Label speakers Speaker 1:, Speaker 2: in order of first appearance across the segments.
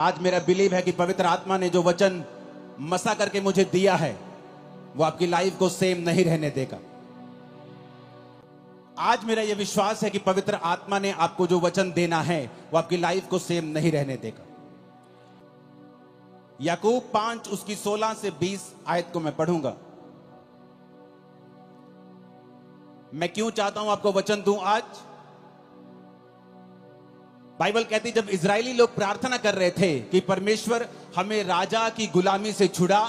Speaker 1: आज मेरा बिलीव है कि पवित्र आत्मा ने जो वचन मसा करके मुझे दिया है वो आपकी लाइफ को सेम नहीं रहने देगा। आज मेरा यह विश्वास है कि पवित्र आत्मा ने आपको जो वचन देना है वो आपकी लाइफ को सेम नहीं रहने देगा। याकूब 5 उसकी 16 से 20 आयत को मैं पढ़ूंगा। मैं क्यों चाहता हूं आपको वचन दूं आज। बाइबल कहती जब इजरायली लोग प्रार्थना कर रहे थे कि परमेश्वर हमें राजा की गुलामी से छुड़ा,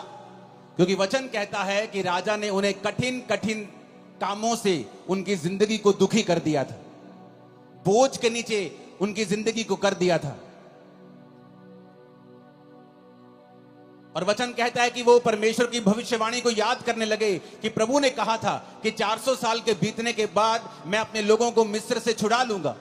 Speaker 1: क्योंकि वचन कहता है कि राजा ने उन्हें कठिन कठिन कामों से उनकी जिंदगी को दुखी कर दिया था, बोझ के नीचे उनकी जिंदगी को कर दिया था। और वचन कहता है कि वो परमेश्वर की भविष्यवाणी को याद करने लगे कि प्रभु ने कहा था कि 400 साल के बीतने के बाद मैं अपने लोगों को मिस्र से छुड़ा लूंगा।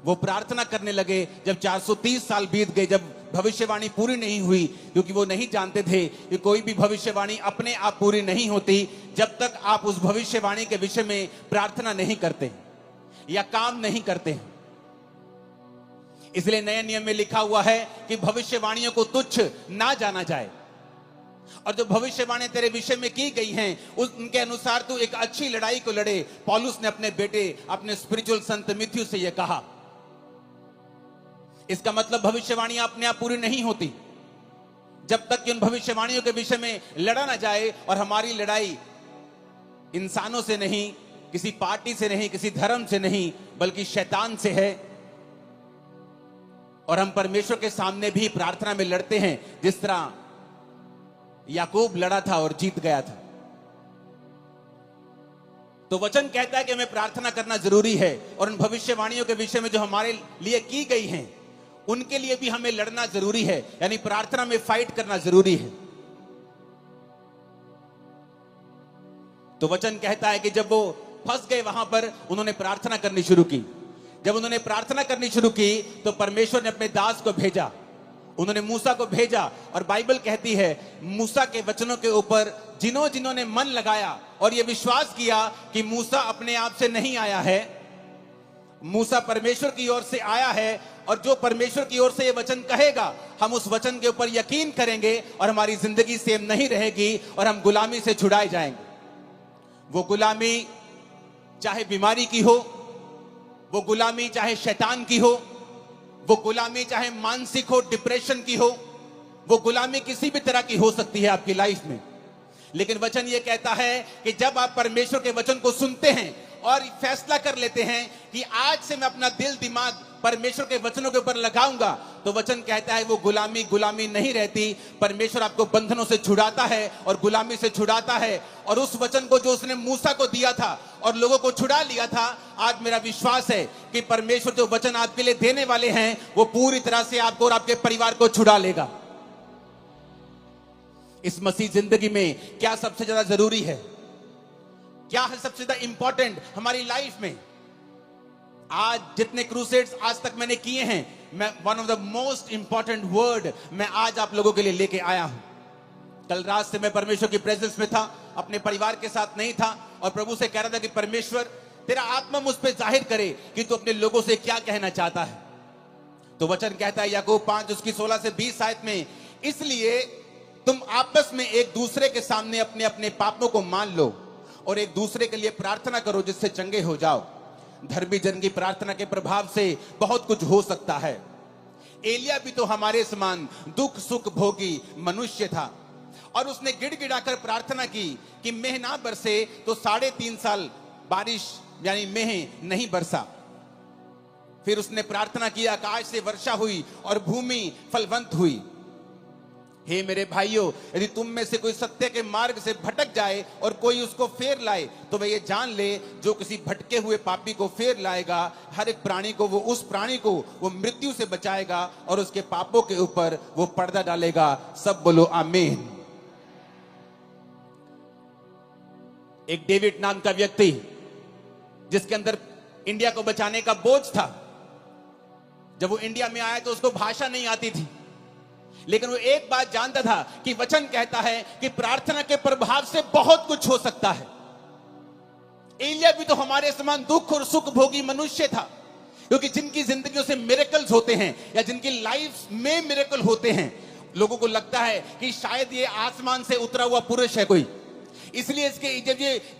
Speaker 1: वो प्रार्थना करने लगे जब 430 साल बीत गए, जब भविष्यवाणी पूरी नहीं हुई, क्योंकि वो नहीं जानते थे कि कोई भी भविष्यवाणी अपने आप पूरी नहीं होती जब तक आप उस भविष्यवाणी के विषय में प्रार्थना नहीं करते या काम नहीं करते। इसलिए नए नियम में लिखा हुआ है कि भविष्यवाणियों को तुच्छ ना जाना जाए, और जो भविष्यवाणी तेरे विषय में की गई हैं उनके अनुसार तू एक अच्छी लड़ाई को लड़े। पौलुस ने अपने बेटे अपने स्पिरिचुअल संत मिथ्यू से यह कहा। इसका मतलब भविष्यवाणियां अपने आप पूरी नहीं होती जब तक कि उन भविष्यवाणियों के विषय में लड़ा ना जाए। और हमारी लड़ाई इंसानों से नहीं, किसी पार्टी से नहीं, किसी धर्म से नहीं, बल्कि शैतान से है। और हम परमेश्वर के सामने भी प्रार्थना में लड़ते हैं जिस तरह याकूब लड़ा था और जीत गया था। तो वचन कहता है कि हमें प्रार्थना करना जरूरी है, और उन भविष्यवाणियों के विषय में जो हमारे लिए की गई हैं उनके लिए भी हमें लड़ना जरूरी है, यानी प्रार्थना में फाइट करना जरूरी है। तो वचन कहता है कि जब वो फंस गए वहां पर, उन्होंने प्रार्थना करनी शुरू की। जब उन्होंने प्रार्थना करनी शुरू की तो परमेश्वर ने अपने दास को भेजा, उन्होंने मूसा को भेजा। और बाइबल कहती है मूसा के वचनों के ऊपर जिन्होंने मन लगाया और यह विश्वास किया कि मूसा अपने आप से नहीं आया है, मूसा परमेश्वर की ओर से आया है, और जो परमेश्वर की ओर से ये वचन कहेगा हम उस वचन के ऊपर यकीन करेंगे और हमारी जिंदगी सेम नहीं रहेगी और हम गुलामी से छुड़ाए जाएंगे। वो गुलामी चाहे बीमारी की हो, वो गुलामी चाहे शैतान की हो, वो गुलामी चाहे मानसिक हो, डिप्रेशन की हो, वो गुलामी किसी भी तरह की हो सकती है आपकी लाइफ में। लेकिन वचन ये कहता है कि जब आप परमेश्वर के वचन को सुनते हैं और फैसला कर लेते हैं कि आज से मैं अपना दिल दिमाग परमेश्वर के वचनों के ऊपर लगाऊंगा, तो वचन कहता है वो गुलामी नहीं रहती। परमेश्वर आपको बंधनों से छुड़ाता है और गुलामी से छुड़ाता है। और उस वचन को जो उसने मूसा को दिया था और लोगों को छुड़ा लिया था, आज मेरा विश्वास है कि परमेश्वर जो वचन आपके लिए देने वाले हैं वो पूरी तरह से आपको और आपके परिवार को छुड़ा लेगा। इस मसीह जिंदगी में क्या सबसे ज्यादा जरूरी है, क्या है सबसे ज्यादा इंपॉर्टेंट हमारी लाइफ में। आज जितने क्रूसेड्स आज तक मैंने किए हैं, मैं one of the most important word मैं आज आप लोगों के लिए लेके आया हूं। कल रात से मैं परमेश्वर की प्रेजेंस में था, अपने परिवार के साथ नहीं था, और प्रभु से कह रहा था कि परमेश्वर तेरा आत्मा मुझ पे जाहिर करे कि तू अपने लोगों से क्या कहना चाहता है। तो वचन कहता है याकूब 5 उसकी 16 से 20 आयत में, इसलिए तुम आपस में एक दूसरे के सामने अपने अपने पापों को मान लो और एक दूसरे के लिए प्रार्थना करो जिससे चंगे हो जाओ। धर्मी जन की प्रार्थना के प्रभाव से बहुत कुछ हो सकता है। एलिया भी तो हमारे समान दुख सुख भोगी मनुष्य था, और उसने गिड़गिड़ाकर प्रार्थना की कि मेह ना बरसे, तो 3.5 साल बारिश यानी मेह नहीं बरसा। फिर उसने प्रार्थना की, आकाश से वर्षा हुई और भूमि फलवंत हुई। हे मेरे भाइयों, यदि तुम में से कोई सत्य के मार्ग से भटक जाए और कोई उसको फेर लाए, तो वह ये जान ले जो किसी भटके हुए पापी को फेर लाएगा, हर एक प्राणी को उस प्राणी को वो मृत्यु से बचाएगा और उसके पापों के ऊपर वो पर्दा डालेगा। सब बोलो आमीन। एक डेविड नाम का व्यक्ति जिसके अंदर इंडिया को बचाने का बोझ था, जब वो इंडिया में आया तो उसको भाषा नहीं आती थी, लेकिन वो एक बात जानता था कि वचन कहता है कि प्रार्थना के प्रभाव से बहुत कुछ हो सकता है। एलिया भी तो हमारे समान दुख और सुख भोगी मनुष्य था, क्योंकि जिनकी जिंदगियों से मिरेकल्स होते हैं या जिनकी लाइफ में मिरेकल होते हैं, लोगों को लगता है कि शायद ये आसमान से उतरा हुआ पुरुष है कोई, इसलिए इसके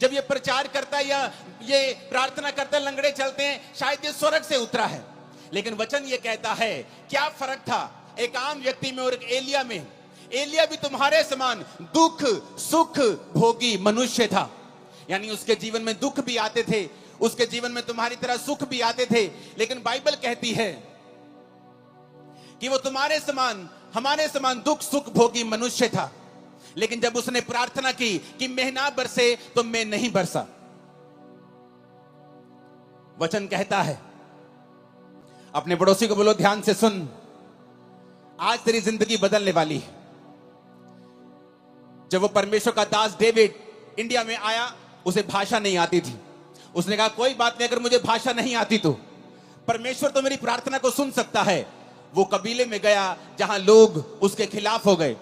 Speaker 1: जब ये प्रचार करता है या ये प्रार्थना करता है, लंगड़े चलते हैं, शायद ये स्वर्ग से उतरा है। लेकिन वचन ये कहता है, क्या फर्क था एक आम व्यक्ति में और एक एलिया में? एलिया भी तुम्हारे समान दुख सुख भोगी मनुष्य था, यानी उसके जीवन में दुख भी आते थे, उसके जीवन में तुम्हारी तरह सुख भी आते थे। लेकिन बाइबल कहती है कि वो तुम्हारे समान हमारे समान दुख सुख भोगी मनुष्य था। लेकिन जब उसने प्रार्थना की कि मैं ना बरसे, तो मैं नहीं बरसा। वचन कहता है, अपने पड़ोसी को बोलो ध्यान से सुन, आज तेरी जिंदगी बदलने वाली है। जब वो परमेश्वर का दास डेविड इंडिया में आया, उसे भाषा नहीं आती थी। उसने कहा कोई बात नहीं, अगर मुझे भाषा नहीं आती तो परमेश्वर तो मेरी प्रार्थना को सुन सकता है। वो कबीले में गया जहां लोग उसके खिलाफ हो गए।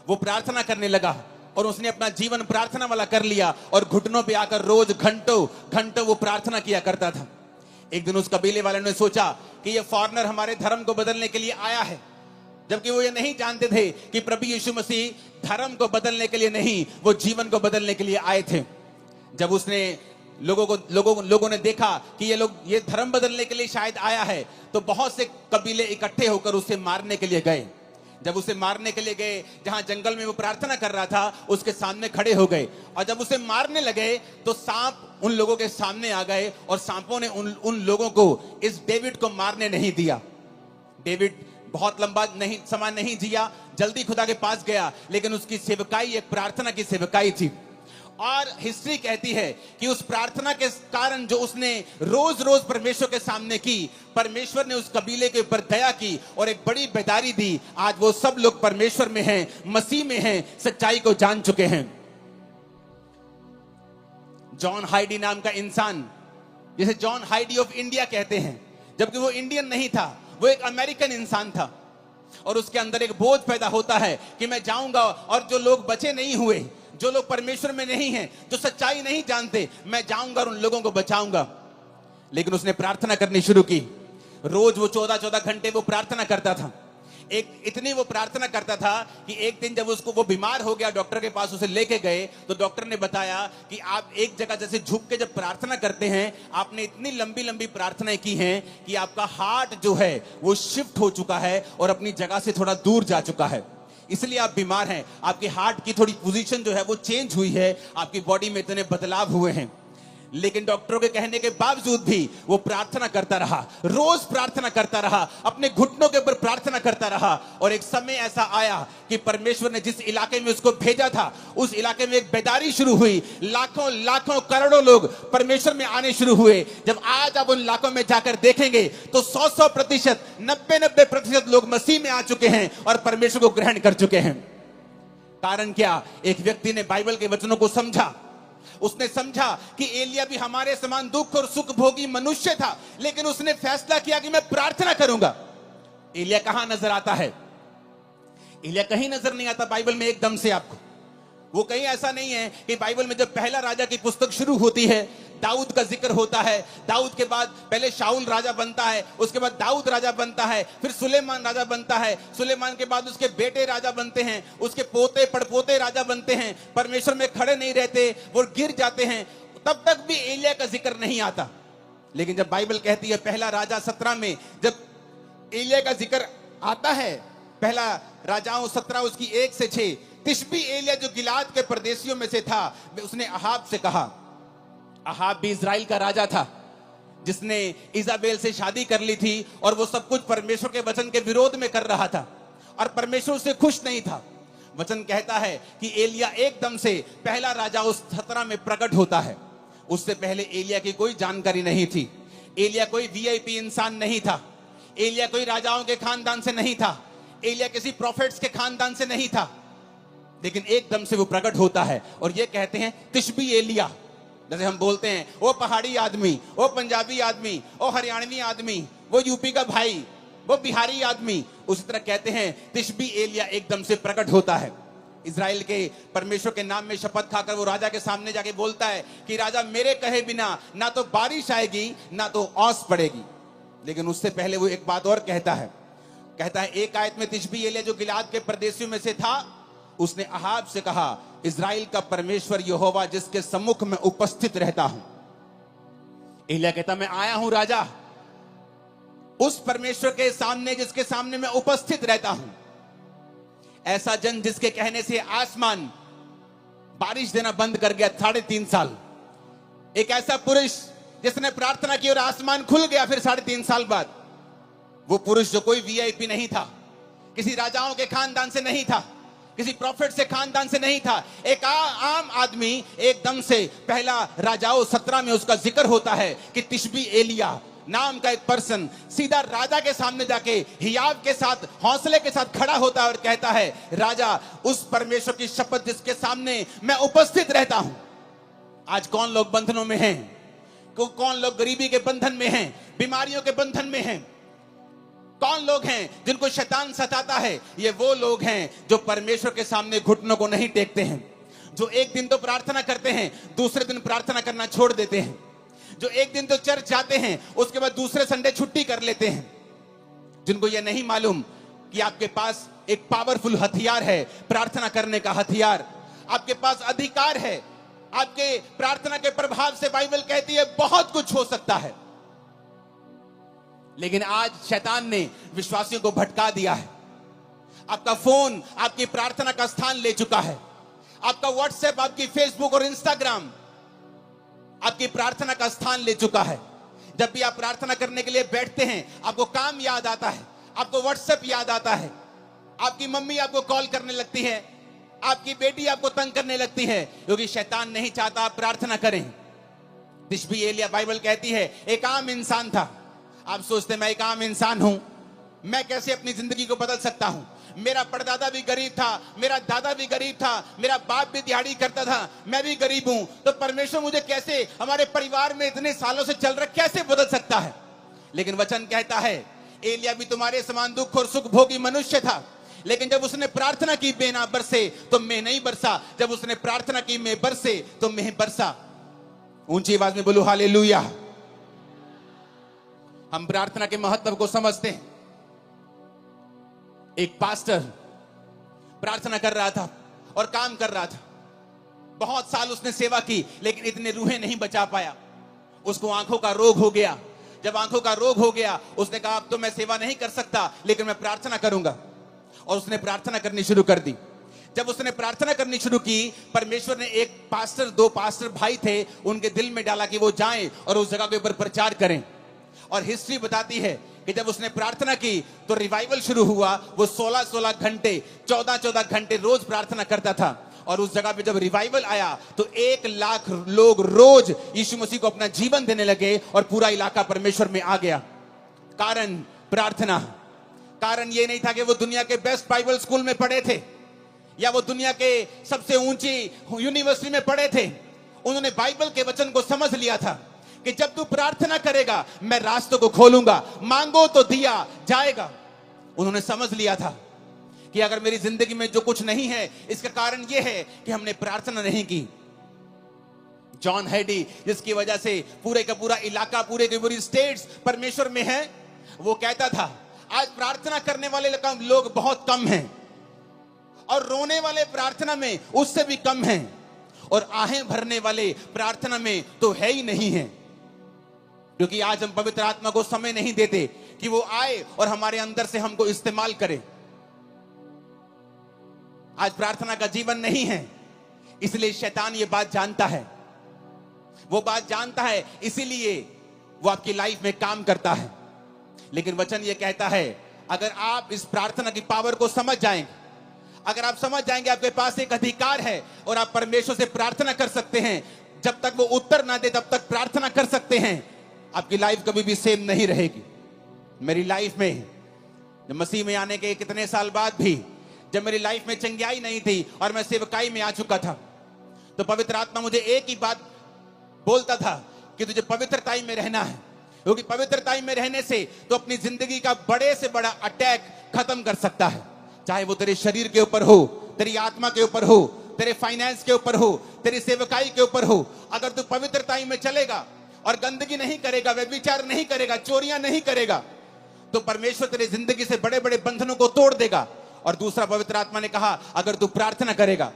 Speaker 1: वो प्रार्थना करने लगा और उसने अपना जीवन प्रार्थना वाला कर लिया और घुटनों पे आकर रोज घंटों घंटों वो प्रार्थना किया करता था। एक दिन उस कबीले वाले ने सोचा कि ये फॉरेनर हमारे धर्म को बदलने के लिए आया है, जबकि वो ये नहीं जानते थे कि प्रभु यीशु मसीह धर्म को बदलने के लिए नहीं, वो जीवन को बदलने के लिए आए थे। जब उसने लोगों ने देखा कि ये धर्म बदलने के लिए शायद आया है, तो बहुत से कबीले इकट्ठे होकर उसे मारने के लिए गए। जब उसे मारने के लिए गए, जहां जंगल में वो प्रार्थना कर रहा था, उसके सामने खड़े हो गए और जब उसे मारने लगे तो सांप उन लोगों के सामने आ गए और सांपों ने उन लोगों को इस डेविड को मारने नहीं दिया। डेविड बहुत लंबा समय नहीं जिया, जल्दी खुदा के पास गया, लेकिन उसकी सेवकाई एक प्रार्थना की सेवकाई थी। और हिस्ट्री कहती है कि उस प्रार्थना के कारण जो उसने रोज रोज परमेश्वर के सामने की, परमेश्वर ने उस कबीले के ऊपर दया की और एक बड़ी बेदारी दी। आज वो सब लोग परमेश्वर में हैं, मसीह में हैं, सच्चाई को जान चुके हैं। जॉन हाइडी नाम का इंसान, जिसे जॉन हाइडी ऑफ इंडिया कहते हैं, जबकि वो इंडियन नहीं था, वो एक अमेरिकन इंसान था। और उसके अंदर एक बोझ पैदा होता है कि मैं जाऊंगा और जो लोग बचे नहीं हुए, जो लोग परमेश्वर में नहीं हैं, जो सच्चाई नहीं जानते, मैं जाऊंगा और उन लोगों को बचाऊंगा। लेकिन उसने प्रार्थना करनी शुरू की। रोज वो 14-14 घंटे वो प्रार्थना करता था। इतनी वो प्रार्थना करता था कि एक दिन जब वो बीमार हो गया, डॉक्टर के पास उसे लेके गए, तो डॉक्टर ने बताया कि आप एक जगह जैसे झुक के जब प्रार्थना करते हैं, आपने इतनी लंबी लंबी प्रार्थनाएं की हैं कि आपका हार्ट जो है वो शिफ्ट हो चुका है और अपनी जगह से थोड़ा दूर जा चुका है, इसलिए आप बीमार हैं। आपके हार्ट की थोड़ी पोजीशन जो है वो चेंज हुई है, आपकी बॉडी में इतने बदलाव हुए हैं। लेकिन डॉक्टरों के कहने के बावजूद भी वो प्रार्थना करता रहा, रोज प्रार्थना करता रहा, अपने घुटनों के ऊपर प्रार्थना करता रहा। और एक समय ऐसा आया कि परमेश्वर ने जिस इलाके में उसको भेजा था, उस इलाके में एक बेदारी शुरू हुई। लाखों लाखों करोड़ों लोग परमेश्वर में आने शुरू हुए। जब आज आप उन इलाकों में जाकर देखेंगे तो 100% 90% लोग मसीह में आ चुके हैं और परमेश्वर को ग्रहण कर चुके हैं। कारण क्या? एक व्यक्ति ने बाइबल के वचनों को समझा। उसने समझा कि एलिया भी हमारे समान दुख और सुख भोगी मनुष्य था, लेकिन उसने फैसला किया कि मैं प्रार्थना करूंगा। एलिया कहां नजर आता है? एलिया कहीं नजर नहीं आता बाइबल में एकदम से आपको। वो कहीं ऐसा नहीं है कि बाइबल में जब पहला राजा की पुस्तक शुरू होती है, दाऊद का जिक्र होता है। दाऊद के बाद पहले शाऊल राजा बनता है, उसके बाद दाऊद राजा बनता है, फिर सुलेमान राजा बनता है, सुलेमान के बाद उसके बेटे राजा बनते हैं, उसके पोते पड़पोते राजा बनते हैं। परमेश्वर में खड़े नहीं रहते, वो गिर जाते हैं। तब तक भी एलिया का जिक्र नहीं आता। लेकिन जब बाइबल कहती है पहला राजा 17 में जब एलिया का जिक्र आता है, पहला राजाओं 17 उसकी 1 से 6, तिशबी एलिया जो गिलाद के परदेशियों में से था, उसने अहाब से कहा। अहाब भी इजराइल का राजा था जिसने इजाबेल से शादी कर ली थी और वो सब कुछ परमेश्वर के वचन के विरोध में कर रहा था और परमेश्वर उससे खुश नहीं था। वचन कहता है कि एलिया एकदम से पहला राजा उस 17 में प्रकट होता है। उससे पहले एलिया की कोई जानकारी नहीं थी। एलिया कोई वीआईपी इंसान नहीं था। एलिया कोई राजाओं के खानदान से नहीं था। एलिया किसी प्रॉफिट्स के खानदान से नहीं था। लेकिन एकदम से वो प्रकट होता है और ये कहते हैं तिशबी एलिया। जैसे हम बोलते हैं वो पहाड़ी आदमी, वो पंजाबी आदमी, वो हरियाणवी आदमी, वो यूपी का भाई, वो बिहारी आदमी, उसी तरह कहते हैं तिशबी एलिया एकदम से प्रकट होता है। इजराइल के परमेश्वर के नाम में शपथ खाकर वो राजा के सामने जाके बोलता है कि राजा मेरे कहे बिना ना तो बारिश आएगी ना तो ओस पड़ेगी। लेकिन उससे पहले वो एक बात और कहता है एक आयत में तिशबी एलिया जो गिलाद के परदेशियों में से था, उसने अहाब से कहा, इजराइल का परमेश्वर यहोवा जिसके सम्मुख में उपस्थित रहता हूं। एलिया कहता, मैं आया हूं राजा उस परमेश्वर के सामने जिसके सामने मैं उपस्थित रहता हूं। ऐसा जन जिसके कहने से आसमान बारिश देना बंद कर गया 3.5 साल। एक ऐसा पुरुष जिसने प्रार्थना की और आसमान खुल गया फिर 3.5 साल बाद। वो पुरुष जो कोई वीआईपी नहीं था, किसी राजाओं के खानदान से नहीं था, किसी प्रॉफिट से खानदान से नहीं था, एक आम आदमी एकदम से। पहला राजाओं 17 में उसका जिक्र होता है कि तिशबी एलिया नाम का एक पर्सन सीधा राजा के सामने जाके हियाव के साथ हौसले के साथ खड़ा होता है और कहता है, राजा उस परमेश्वर की शपथ जिसके सामने मैं उपस्थित रहता हूं। आज कौन लोग बंधनों में हैं? कौन लोग गरीबी के बंधन में हैं, बीमारियों के बंधन में हैं? कौन लोग हैं जिनको शैतान सताता है? ये वो लोग हैं जो परमेश्वर के सामने घुटनों को नहीं टेकते हैं, जो एक दिन तो प्रार्थना करते हैं, दूसरे दिन प्रार्थना करना छोड़ देते हैं, जो एक दिन तो चर्च जाते हैं, उसके बाद दूसरे संडे छुट्टी कर लेते हैं, जिनको यह नहीं मालूम कि आपके पास एक पावरफुल हथियार है, प्रार्थना करने का हथियार। आपके पास अधिकार है, आपके प्रार्थना के प्रभाव से बाइबल कहती है बहुत कुछ हो सकता है। लेकिन आज शैतान ने विश्वासियों को भटका दिया है। आपका फोन आपकी प्रार्थना का स्थान ले चुका है। आपका व्हाट्सएप, आपकी फेसबुक और इंस्टाग्राम आपकी प्रार्थना का स्थान ले चुका है। जब भी आप प्रार्थना करने के लिए बैठते हैं, आपको काम याद आता है, आपको व्हाट्सएप याद आता है, आपकी मम्मी आपको कॉल करने लगती है, आपकी बेटी आपको तंग करने लगती है, क्योंकि शैतान नहीं चाहता आप प्रार्थना करें। तिशबी एलिया बाइबल कहती है एक आम इंसान था। आप सोचते मैं एक आम इंसान हूं, मैं कैसे अपनी जिंदगी को बदल सकता हूं? मेरा परदादा भी गरीब था, मेरा दादा भी गरीब था, मेरा बाप भी दिहाड़ी करता था, मैं भी गरीब हूं, तो परमेश्वर मुझे कैसे, हमारे परिवार में इतने सालों से चल रहा, कैसे बदल सकता है? लेकिन वचन कहता है एलिया भी तुम्हारे समान दुख और सुख भोगी मनुष्य था, लेकिन जब उसने प्रार्थना की मेघ बरसे तो मेघ नहीं बरसा, जब उसने प्रार्थना की मेघ बरसे तो मेघ बरसा। ऊंची आवाज में बोलो हालेलुया। हम प्रार्थना के महत्व को समझते हैं। एक पास्टर प्रार्थना कर रहा था और काम कर रहा था। बहुत साल उसने सेवा की, लेकिन इतने रूहें नहीं बचा पाया। उसको आंखों का रोग हो गया। जब आंखों का रोग हो गया, उसने कहा अब तो मैं सेवा नहीं कर सकता, लेकिन मैं प्रार्थना करूंगा। और उसने प्रार्थना करनी शुरू कर दी। जब उसने प्रार्थना करनी शुरू की, परमेश्वर ने एक पास्टर, 2 पास्टर भाई थे, उनके दिल में डाला कि वो जाएं और उस जगह के ऊपर प्रचार करें। और हिस्ट्री बताती है कि जब उसने प्रार्थना की तो रिवाइवल शुरू हुआ। वो 16-16 घंटे, 14-14 घंटे रोज प्रार्थना करता था। और उस जगह पे जब रिवाइवल आया तो 1 लाख लोग रोज यीशु मसीह को अपना जीवन देने लगे और पूरा इलाका परमेश्वर में आ गया। कारण प्रार्थना। कारण ये नहीं था कि वो दुनिया के बेस्ट बाइबल स्कूल में पढ़े थे या वो दुनिया के सबसे ऊंची यूनिवर्सिटी में पढ़े थे। उन्होंने बाइबल के वचन को समझ लिया था कि जब तू प्रार्थना करेगा मैं रास्तों को खोलूंगा, मांगो तो दिया जाएगा। उन्होंने समझ लिया था कि अगर मेरी जिंदगी में जो कुछ नहीं है, इसका कारण यह है कि हमने प्रार्थना नहीं की। जॉन हैडी, जिसकी वजह से पूरे का पूरा इलाका, पूरे की पूरी स्टेट्स परमेश्वर में है, वो कहता था आज प्रार्थना करने वाले लोग बहुत कम हैं और रोने वाले प्रार्थना में उससे भी कम हैं और आहें भरने वाले प्रार्थना में तो है ही नहीं है। क्योंकि आज हम पवित्र आत्मा को समय नहीं देते कि वो आए और हमारे अंदर से हमको इस्तेमाल करे। आज प्रार्थना का जीवन नहीं है, इसलिए शैतान ये बात जानता है। वो बात जानता है, इसीलिए वो आपकी लाइफ में काम करता है। लेकिन वचन ये कहता है अगर आप इस प्रार्थना की पावर को समझ जाएंगे, अगर आप समझ जाएंगे आपके पास एक अधिकार है और आप परमेश्वर से प्रार्थना कर सकते हैं, जब तक वो उत्तर ना दे तब तक प्रार्थना कर सकते हैं, आपकी लाइफ कभी भी सेम नहीं रहेगी। मेरी लाइफ में जब मसीह में आने के कितने साल बाद भी जब मेरी लाइफ में चंगियाई नहीं थी और मैं सेवकाई में आ चुका था, तो पवित्र आत्मा मुझे एक ही बात बोलता था कि तुझे पवित्रताई में रहना है, क्योंकि पवित्रताई में रहने से तो अपनी जिंदगी का बड़े से बड़ा अटैक खत्म कर सकता है। चाहे वो तेरे शरीर के ऊपर हो, तेरी आत्मा के ऊपर हो, तेरे फाइनेंस के ऊपर हो, तेरी सेवकाई के ऊपर हो। अगर तू पवित्रताई में चलेगा और गंदगी नहीं करेगा, व्यभिचार नहीं करेगा, चोरियां नहीं करेगा, तो परमेश्वर तेरी जिंदगी से बड़े बड़े बंधनों को तोड़ देगा। और दूसरा, पवित्र आत्मा ने कहा अगर तू प्रार्थना करेगा,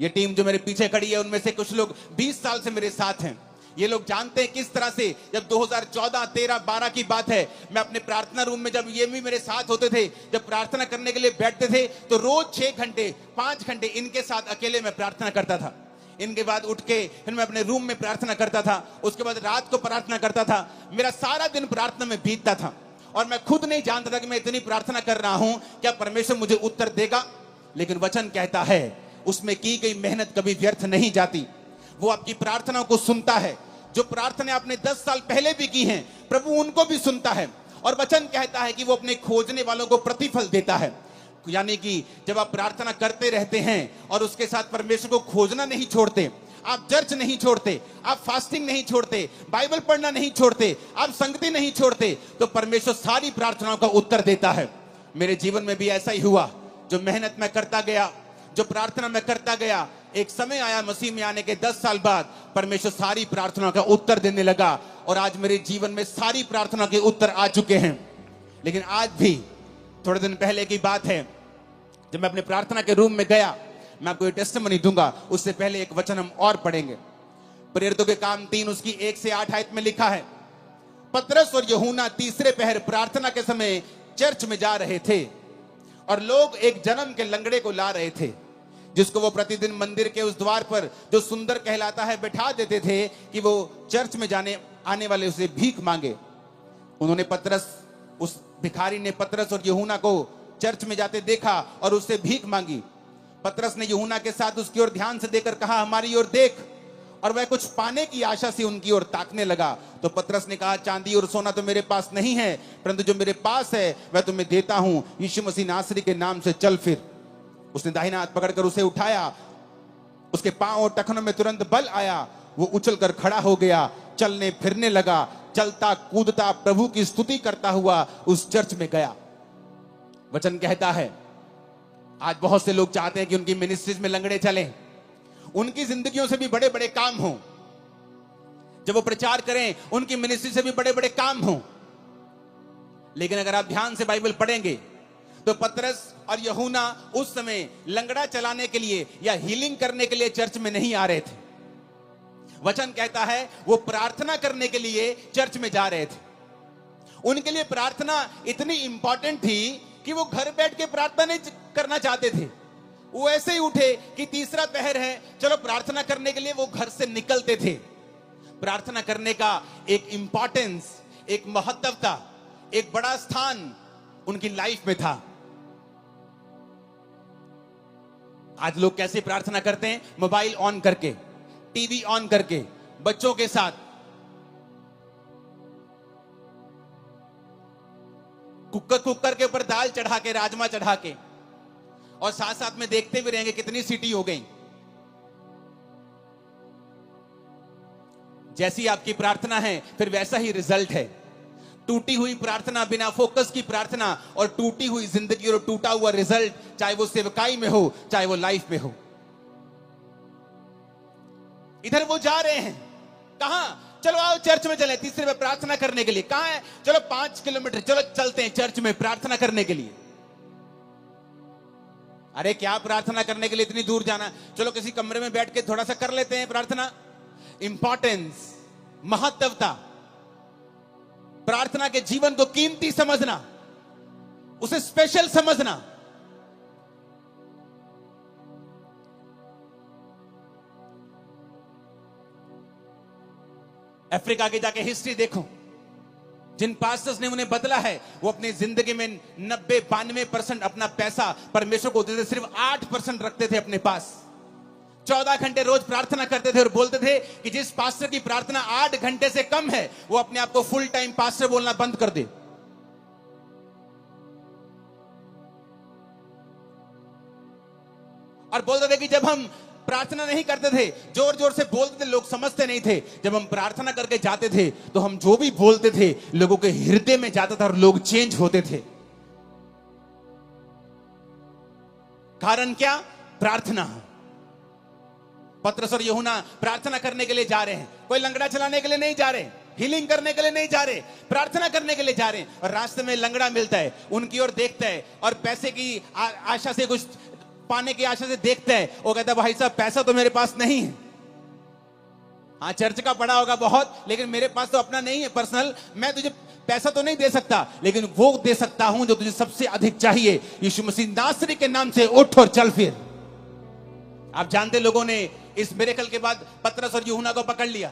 Speaker 1: ये टीम जो मेरे पीछे खड़ी है उनमें से कुछ लोग 20 साल से मेरे साथ हैं, ये लोग जानते हैं किस तरह से जब 2014, 13, 12 की बात है, मैं अपने प्रार्थना रूम में, जब ये भी मेरे साथ होते थे, जब प्रार्थना करने के लिए बैठते थे तो रोज 6 घंटे 5 घंटे इनके साथ अकेले मैं प्रार्थना करता था। इनके बाद उठ के फिर मैं अपने रूम में प्रार्थना करता था, उसके बाद रात को प्रार्थना करता था। मेरा सारा दिन प्रार्थना में बीतता था और मैं खुद नहीं जानता था कि मैं इतनी प्रार्थना कर रहा हूं, क्या परमेश्वर मुझे उत्तर देगा। लेकिन वचन कहता है उसमें की गई मेहनत कभी व्यर्थ नहीं जाती। वो आपकी प्रार्थनाओं को सुनता है। जो प्रार्थना आपने 10 साल पहले भी की हैं, प्रभु उनको भी सुनता है। और वचन कहता है कि वो अपने खोजने वालों को प्रतिफल देता है। यानी कि जब आप प्रार्थना करते रहते हैं और उसके साथ परमेश्वर को खोजना नहीं छोड़ते, आप चर्च नहीं छोड़ते, आप फास्टिंग नहीं छोड़ते, बाइबल पढ़ना नहीं छोड़ते, आप संगति नहीं छोड़ते, तो परमेश्वर सारी प्रार्थनाओं का उत्तर देता है। मेरे जीवन में भी ऐसा ही हुआ। जो मेहनत मैं करता गया, जो प्रार्थना मैं करता गया, एक समय आया मसीह में आने के 10 साल बाद परमेश्वर सारी प्रार्थनाओं का उत्तर देने लगा और आज मेरे जीवन में सारी प्रार्थना के उत्तर आ चुके हैं। लेकिन आज भी थोड़े दिन पहले की बात है, जब मैं अपने प्रार्थना के रूम में गया, मैं आपको ये टेस्टिमनी दूंगा, उससे पहले एक वचन हम और पढ़ेंगे। प्रेरितों के काम 3 उसकी 1 से 8 आयत में लिखा है, पतरस और यूहन्ना तीसरे पहर प्रार्थना के समय चर्च में जा रहे थे और लोग एक जन्म के लंगड़े को ला रहे थे, जिसको वो प्रतिदिन मंदिर के उस द्वार पर जो सुंदर कहलाता है बैठा देते थे कि वो चर्च में जाने आने वाले उसे भीख मांगे। उस भिखारी ने पतरस और यूहन्ना को चर्च में जाते देखा और उससे भीख मांगी। पतरस ने यूहन्ना के साथ उसकी ओर ध्यान से देखकर कहा, हमारी ओर देख। और वह कुछ पाने की आशा से उनकी ओर ताकने लगा। तो पतरस ने कहा, चांदी और सोना तो मेरे पास नहीं है, परंतु जो मेरे पास है वह तुम्हें देता हूं। यीशु मसीह नासरी के नाम से चल फिर। उसने दाहिना हाथ पकड़कर उसे उठाया। उसके पांव और टखनों में तुरंत बल आया। वो उछलकर खड़ा हो गया, चलने फिरने लगा, चलता कूदता प्रभु की स्तुति करता हुआ उस चर्च में गया। वचन कहता है आज बहुत से लोग चाहते हैं कि उनकी मिनिस्ट्रीज में लंगड़े चलें, उनकी जिंदगियों से भी बड़े बड़े काम हों। जब वो प्रचार करें उनकी मिनिस्ट्री से भी बड़े बड़े काम हों। लेकिन अगर आप ध्यान से बाइबल पढ़ेंगे तो पतरस और यूहन्ना उस समय लंगड़ा चलाने के लिए या हीलिंग करने के लिए चर्च में नहीं आ रहे थे। वचन कहता है वो प्रार्थना करने के लिए चर्च में जा रहे थे। उनके लिए प्रार्थना इतनी इंपॉर्टेंट थी कि वो घर बैठ के प्रार्थना नहीं करना चाहते थे। वो ऐसे ही उठे कि तीसरा पहर है, चलो प्रार्थना करने के लिए वो घर से निकलते थे। प्रार्थना करने का एक इंपॉर्टेंस, एक महत्वता, एक बड़ा स्थान उनकी लाइफ में था। आज लोग कैसे प्रार्थना करते हैं? मोबाइल ऑन करके, टीवी ऑन करके, बच्चों के साथ, कुकर के ऊपर दाल चढ़ा के, राजमा चढ़ा के, और साथ साथ में देखते भी रहेंगे कितनी सीटी हो गई। जैसी आपकी प्रार्थना है फिर वैसा ही रिजल्ट है। टूटी हुई प्रार्थना, बिना फोकस की प्रार्थना और टूटी हुई जिंदगी और टूटा हुआ रिजल्ट, चाहे वो सेवकाई में हो चाहे वो लाइफ में हो। इधर वो जा रहे हैं, कहां? चलो आओ चर्च में चले तीसरे में प्रार्थना करने के लिए। कहां है? चलो 5 किलोमीटर, चलो चलते हैं चर्च में प्रार्थना करने के लिए। अरे क्या प्रार्थना करने के लिए इतनी दूर जाना? चलो किसी कमरे में बैठ के थोड़ा सा कर लेते हैं प्रार्थना। इंपॉर्टेंस, महत्वता, प्रार्थना के जीवन को कीमती समझना, उसे स्पेशल समझना। अफ्रीका के जाके हिस्ट्री देखो, जिन पास्टर्स ने उन्हें बदला है वो अपनी जिंदगी में 90-92% अपना पैसा परमेश्वर को देते, सिर्फ 8% रखते थे अपने पास। 14 घंटे रोज प्रार्थना करते थे और बोलते थे कि जिस पास्टर की प्रार्थना 8 घंटे से कम है वो अपने आप को फुल टाइम पास्टर बोलना बंद कर दे। और बोलते थे कि जब हम प्रार्थना नहीं करते थे, जोर जोर से बोलते थे, लोग समझते नहीं थे। जब हम प्रार्थना करके जाते थे तो हम जो भी बोलते थे लोगों के हृदय में जाता था और लोग चेंज होते थे। कारण क्या? प्रार्थना। पतरस और यूहन्ना प्रार्थना करने के लिए जा रहे हैं, कोई लंगड़ा चलाने के लिए नहीं जा रहे। हीलिंग करने के लिए नहीं जा रहे, प्रार्थना करने के लिए जा रहे हैं। और रास्ते में लंगड़ा मिलता है, उनकी ओर देखता है और पैसे की आशा से, कुछ पाने की आशा से देखता है। वो कहता है भाई साहब पैसा तो मेरे पास नहीं है, हाँ चर्च का पड़ा होगा बहुत, लेकिन मेरे पास तो अपना नहीं है पर्सनल, मैं तुझे पैसा तो नहीं दे सकता, लेकिन वो दे सकता हूं जो तुझे सबसे अधिक चाहिए। यीशु मसीह नासरी के नाम से उठ और चल फिर। आप जानते लोगों ने इस मिरेकल के बाद पतरस और यूहन्ना को पकड़ लिया।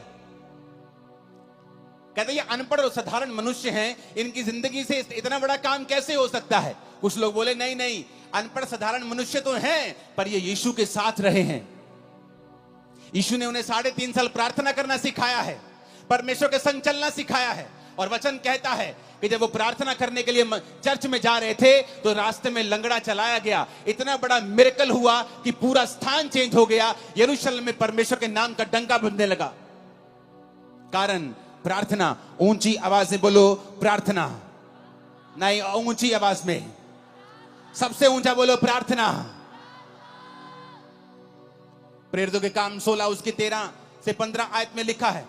Speaker 1: कहते ये अनपढ़ और साधारण मनुष्य हैं, इनकी जिंदगी से इतना बड़ा काम कैसे हो सकता है। कुछ लोग बोले नहीं नहीं, अनपढ़ साधारण मनुष्य तो हैं, पर ये यीशु के साथ रहे हैं। यीशु ने उन्हें 3.5 साल प्रार्थना करना सिखाया है, परमेश्वर के संग चलना सिखाया है। और वचन कहता है कि जब वो प्रार्थना करने के लिए चर्च में जा रहे थे तो रास्ते में लंगड़ा चलाया गया। इतना बड़ा मिरेकल हुआ कि पूरा स्थान चेंज हो गया। यरूशलेम में परमेश्वर के नाम का डंका बजने लगा। कारण प्रार्थना। ऊंची आवाज से बोलो प्रार्थना। नहीं, ऊंची आवाज में, सबसे ऊंचा बोलो प्रार्थना। प्रेरितों के काम 16 उसकी 13 से 15 आयत में लिखा है,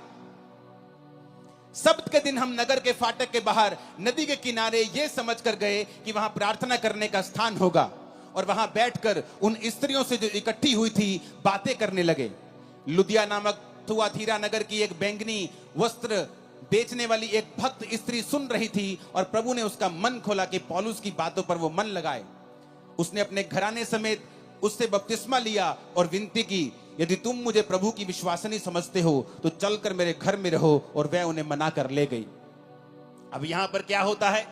Speaker 1: सब्त के दिन हम नगर के फाटक के बाहर नदी के किनारे यह समझकर गए कि वहां प्रार्थना करने का स्थान होगा, और वहां बैठकर उन स्त्रियों से जो इकट्ठी हुई थी बातें करने लगे। लुदिया नामक थुआतीरा नगर की एक बैंगनी वस्त्र बेचने वाली एक भक्त स्त्री सुन रही थी, और प्रभु ने उसका मन खोला कि पौलुस की बातों पर वो मन लगाए। उसने अपने घराने समेत उससे बपतिस्मा लिया और विनती की, यदि तुम मुझे प्रभु की विश्वासनी समझते हो तो चलकर मेरे घर में रहो, और वह उन्हें मना कर ले गई। अब यहां पर क्या होता है,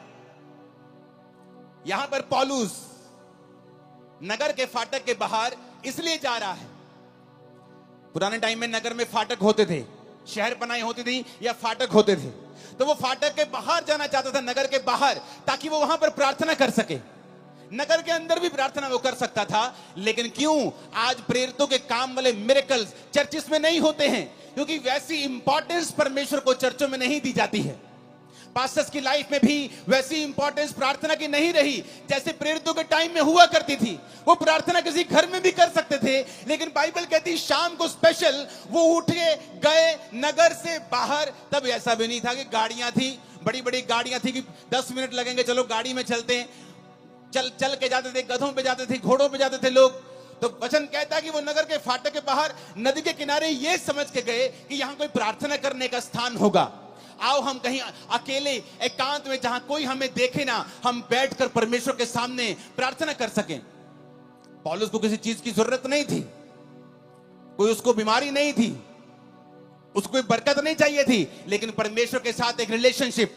Speaker 1: यहां पर पौलुस नगर के फाटक के बाहर इसलिए जा रहा है। पुराने टाइम में नगर में फाटक होते थे, शहर बनाई होती थी या फाटक होते थे, तो वो फाटक के बाहर जाना चाहता था, नगर के बाहर, ताकि वो वहां पर प्रार्थना कर सके। नगर के अंदर भी प्रार्थना वो कर सकता था, लेकिन क्यों आज प्रेरितों के काम वाले मिरेकल्स चर्चिस में नहीं होते हैं? क्योंकि वैसी इंपॉर्टेंस परमेश्वर को चर्चों में नहीं दी जाती है। पास्टर्स की लाइफ में भी वैसी इंपॉर्टेंस प्रार्थना की नहीं रही जैसे प्रेरितों के टाइम में हुआ करती थी। वो प्रार्थना किसी घर में भी कर सकते थे, लेकिन बाइबल कहती शाम को स्पेशल वो उठ के गए नगर से बाहर। तब ऐसा भी नहीं था कि गाड़ियां थी, बड़ी बड़ी गाड़ियां थी कि 10 मिनट लगेंगे, चलो गाड़ी में चलते हैं। चल के जाते थे, गधों पे जाते थे, घोड़ों पे जाते थे लोग। तो वचन कहता है कि वो नगर के फाटक के बाहर नदी के किनारे ये समझ के गए कि यहां कोई प्रार्थना करने का स्थान होगा। आओ हम कहीं अकेले एकांत में, जहां कोई हमें देखे ना, हम बैठकर परमेश्वर के सामने प्रार्थना कर सकें। पौलुस को किसी चीज की जरूरत नहीं थी, कोई उसको बीमारी नहीं थी, उसको कोई बरकत नहीं चाहिए थी, लेकिन परमेश्वर के साथ एक रिलेशनशिप,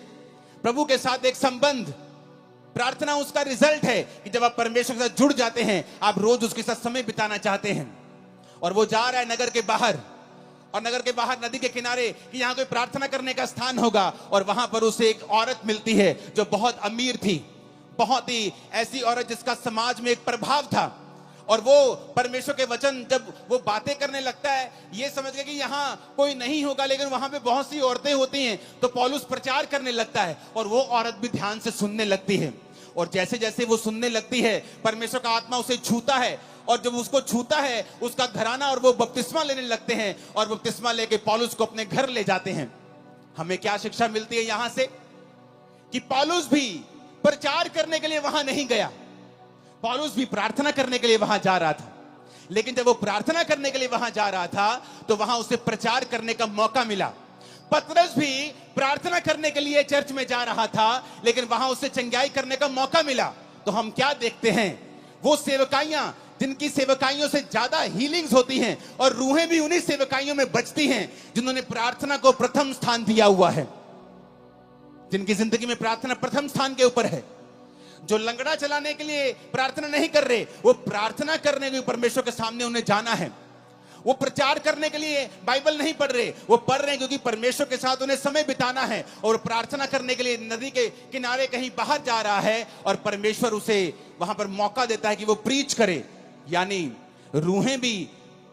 Speaker 1: प्रभु के साथ एक संबंध। प्रार्थना उसका रिजल्ट है कि जब आप परमेश्वर के साथ जुड़ जाते हैं, आप रोज उसके साथ समय बिताना चाहते हैं। और वो जा रहा है नगर के बाहर, और नगर के बाहर नदी के किनारे कि यहां कोई प्रार्थना करने का स्थान होगा। और वहां पर उसे एक औरत मिलती है जो बहुत अमीर थी, बहुत ही ऐसी औरत जिसका समाज में एक प्रभाव था। और वो परमेश्वर के वचन जब वो बातें करने लगता है, ये समझ गया कि यहाँ कोई नहीं होगा, लेकिन वहां पे बहुत सी औरतें होती हैं। तो पौलुस प्रचार करने लगता है, और वो औरत भी ध्यान से सुनने लगती है। और जैसे जैसे वो सुनने लगती है, परमेश्वर का आत्मा उसे छूता है, और जब उसको छूता है, उसका घराना और वो बपतिस्मा लेने लगते हैं, और बपतिस्मा लेके पौलुस को अपने घर ले जाते हैं। हमें क्या शिक्षा मिलती है यहां से? कि पौलुस भी प्रचार करने के लिए वहां नहीं गया, पौलुस भी प्रार्थना करने के लिए वहां जा रहा था। लेकिन जब वो प्रार्थना करने के लिए वहां जा रहा था, तो वहां उसे प्रचार करने का मौका मिला। पतरस भी प्रार्थना करने के लिए चर्च में जा रहा था, लेकिन वहां उसे चंगाई करने का मौका मिला। तो हम क्या देखते हैं? वो सेवकाइयां जिनकी सेवकाइयों से ज्यादा हीलिंग्स होती हैं, और रूहें भी उन्हीं सेवकाइयों में बचती हैं जिन्होंने प्रार्थना को प्रथम स्थान दिया हुआ है, जिनकी जिंदगी में प्रार्थना प्रथम स्थान के ऊपर है। जो लंगड़ा चलाने के लिए प्रार्थना नहीं कर रहे, वो प्रार्थना करने के परमेश्वर के सामने उन्हें जाना है। वो प्रचार करने के लिए बाइबल नहीं पढ़ रहे, वो पढ़ रहे हैं क्योंकि परमेश्वर के साथ उन्हें समय बिताना है। और प्रार्थना करने के लिए नदी के किनारे कहीं बाहर जा रहा है, और परमेश्वर उसे वहां पर मौका देता है कि वो प्रीच करे। यानी रूहें भी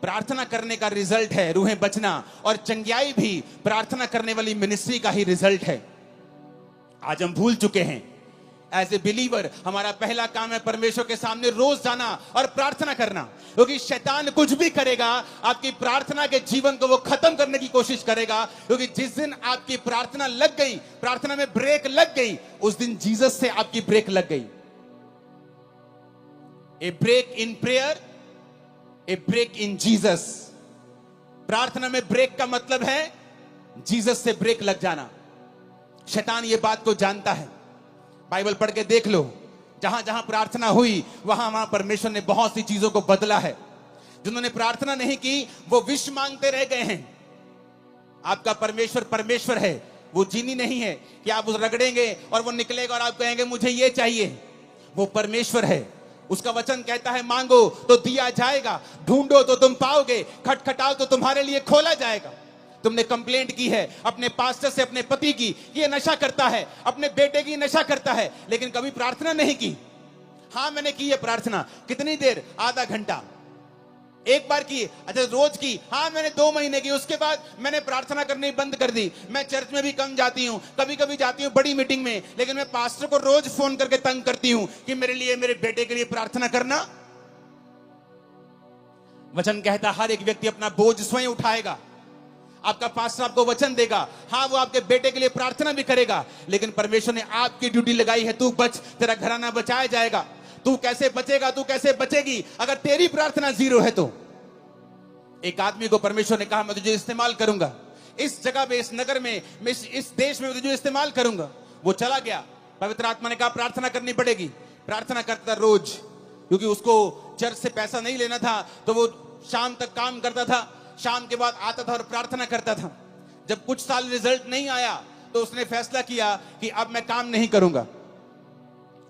Speaker 1: प्रार्थना करने का रिजल्ट है, रूहें बचना, और चंगाई भी प्रार्थना करने वाली मिनिस्ट्री का ही रिजल्ट है। आज हम भूल चुके हैं एज ए बिलीवर हमारा पहला काम है परमेश्वर के सामने रोज जाना और प्रार्थना करना, क्योंकि शैतान कुछ भी करेगा आपकी प्रार्थना के जीवन को वो खत्म करने की कोशिश करेगा। क्योंकि जिस दिन आपकी प्रार्थना लग गई, प्रार्थना में ब्रेक लग गई, उस दिन जीसस से आपकी ब्रेक लग गई। A break in prayer, a break in Jesus. प्रार्थना में ब्रेक का मतलब है जीसस से ब्रेक लग जाना। शैतान ये बात को जानता है। बाइबल पढ़ के देख लो, जहां जहां प्रार्थना हुई वहां वहां परमेश्वर ने बहुत सी चीजों को बदला है। जिन्होंने प्रार्थना नहीं की वो विष मांगते रह गए हैं। आपका परमेश्वर परमेश्वर है, वो जीनी नहीं है कि आप उस रगड़ेंगे और वो निकलेगा और आप कहेंगे मुझे ये चाहिए। वो परमेश्वर है, उसका वचन कहता है मांगो तो दिया जाएगा, ढूंढो तो तुम पाओगे, खटखटाओ तो तुम्हारे लिए खोला जाएगा। तुमने कंप्लेंट की है अपने पास्टर से, अपने पति की, ये नशा करता है, अपने बेटे की नशा करता है, लेकिन कभी प्रार्थना नहीं की। हाँ मैंने की है प्रार्थना। कितनी देर? आधा घंटा। एक बार की? अच्छा रोज की? हाँ मैंने 2 महीने की। उसके बाद मैंने प्रार्थना करनी बंद कर दी। मैं चर्च में भी कम जाती हूँ, कभी कभी जाती हूँ बड़ी मीटिंग में, लेकिन मैं पास्टर को रोज फोन करके तंग करती हूँ कि मेरे लिए, मेरे बेटे के लिए प्रार्थना करना। वचन कहता हर एक व्यक्ति अपना बोझ स्वयं उठाएगा। आपका पास्टर आपको वचन देगा, हाँ वो आपके बेटे के लिए प्रार्थना भी करेगा, लेकिन परमेश्वर ने आपकी ड्यूटी लगाई है, तू बच, तेरा घराना बचाया जाएगा। तू कैसे बचेगा, तू कैसे बचेगी अगर तेरी प्रार्थना जीरो है तो? एक आदमी को परमेश्वर ने कहा मैं तुझे इस्तेमाल करूंगा, इस जगह पे, इस नगर में, इस देश में तुझे इस्तेमाल करूंगा। वो चला गया। पवित्र आत्मा ने कहा प्रार्थना करनी पड़ेगी। प्रार्थना करता था रोज, क्योंकि उसको चर्च से पैसा नहीं लेना था, तो वो शाम तक काम करता था, शाम के बाद आता था और प्रार्थना करता था। जब कुछ साल रिजल्ट नहीं आया तो उसने फैसला किया कि अब मैं काम नहीं करूंगा,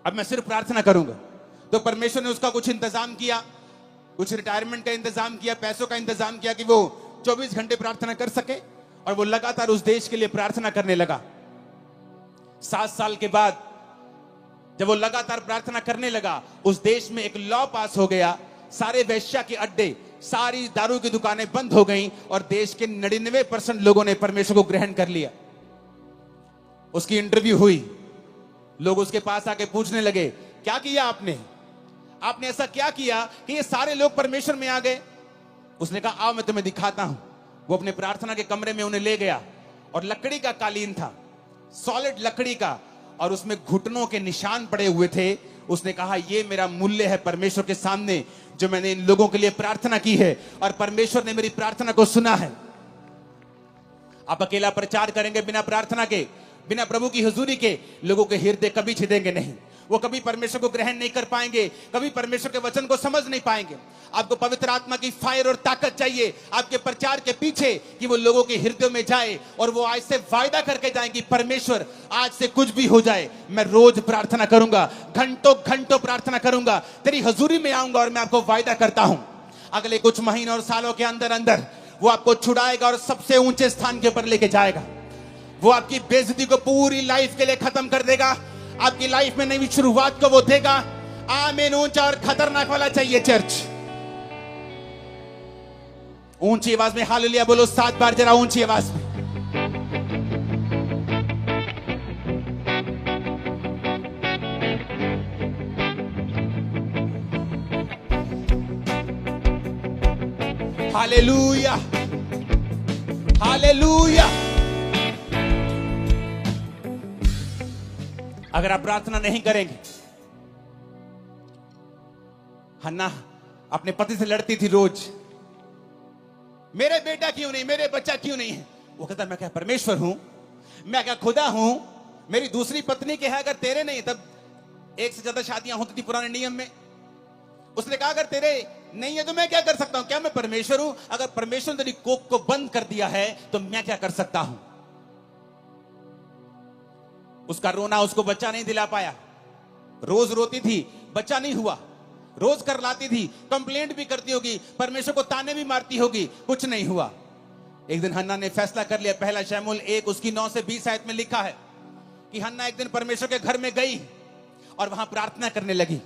Speaker 1: अब मैं सिर्फ प्रार्थना करूंगा। तो परमेश्वर ने उसका कुछ इंतजाम किया, कुछ रिटायरमेंट का इंतजाम किया, पैसों का इंतजाम किया कि वो 24 घंटे प्रार्थना कर सके, और वो लगातार उस देश के लिए प्रार्थना करने लगा। 7 साल के बाद जब वो लगातार प्रार्थना करने लगा, उस देश में एक लॉ पास हो गया, सारे वेश्या के अड्डे, सारी दारू की दुकानें बंद हो गईं और देश के 99% लोगों ने परमेश्वर को ग्रहण कर लिया। उसकी इंटरव्यू हुई, लोग उसके पास आके पूछने लगे क्या किया आपने, आपने ऐसा क्या किया कि ये सारे लोग परमेश्वर में आ गए? उसने कहा आओ मैं तुम्हें दिखाता हूं। वो अपने प्रार्थना के कमरे में उन्हें ले गया, और लकड़ी का कालीन था, सॉलिड लकड़ी का, और उसमें घुटनों के निशान पड़े हुए थे। उसने कहा ये मेरा मूल्य है परमेश्वर के सामने, जो मैंने इन लोगों के लिए प्रार्थना की है, और परमेश्वर ने मेरी प्रार्थना को सुना है। आप अकेला प्रचार करेंगे बिना प्रार्थना के, बिना प्रभु की हुजूरी के, लोगों के हृदय कभी छिदेंगे नहीं। वो कभी परमेश्वर को ग्रहण नहीं कर पाएंगे, कभी परमेश्वर के वचन को समझ नहीं पाएंगे। आपको पवित्र आत्मा की फायर और ताकत चाहिए आपके प्रचार के पीछे, कि वो लोगों के हृदय में जाए और वो आज से वायदा करके जाए कि परमेश्वर आज से कुछ भी हो जाए, मैं रोज प्रार्थना करूंगा, घंटों घंटों प्रार्थना करूंगा, तेरी हजूरी में आऊंगा, और मैं आपको वायदा करता हूं अगले कुछ महीनों और सालों के अंदर अंदर वो आपको छुड़ाएगा और सबसे ऊंचे स्थान के ऊपर लेके जाएगा। वो आपकी बेइज्जती को पूरी लाइफ के लिए खत्म कर देगा। आपकी लाइफ में नई शुरुआत को वो देगा। आमीन। ऊंचा और खतरनाक वाला चाहिए चर्च। ऊंची आवाज में हालेलुया बोलो 7 बार, जरा ऊंची आवाज में। Hallelujah, hallelujah. अगर आप प्रार्थना नहीं करेंगे, हन्ना अपने पति से लड़ती थी रोज, मेरे बेटा क्यों नहीं, मेरे बच्चा क्यों नहीं है। वो कहता मैं क्या परमेश्वर हूं, मैं क्या खुदा हूं, मेरी दूसरी पत्नी के है, अगर तेरे नहीं, तब 1 से ज्यादा शादियां होती थी पुराने नियम में। उसने कहा अगर तेरे नहीं है तो मैं क्या कर सकता हूं, क्या मैं परमेश्वर हूं? अगर परमेश्वर ने तेरी कोख को बंद कर दिया है तो मैं क्या कर सकता हूं। उसका रोना उसको बच्चा नहीं दिला पाया। रोज रोती थी, बच्चा नहीं हुआ। रोज कर लाती थी, कंप्लेंट भी करती होगी, परमेश्वर को ताने भी मारती होगी, कुछ नहीं हुआ। एक दिन हन्ना ने फैसला कर लिया। पहला शमूएल 1 उसकी 9 से 20 आयत में लिखा है कि हन्ना एक दिन परमेश्वर के घर में गई और वहां प्रार्थना करने लगी।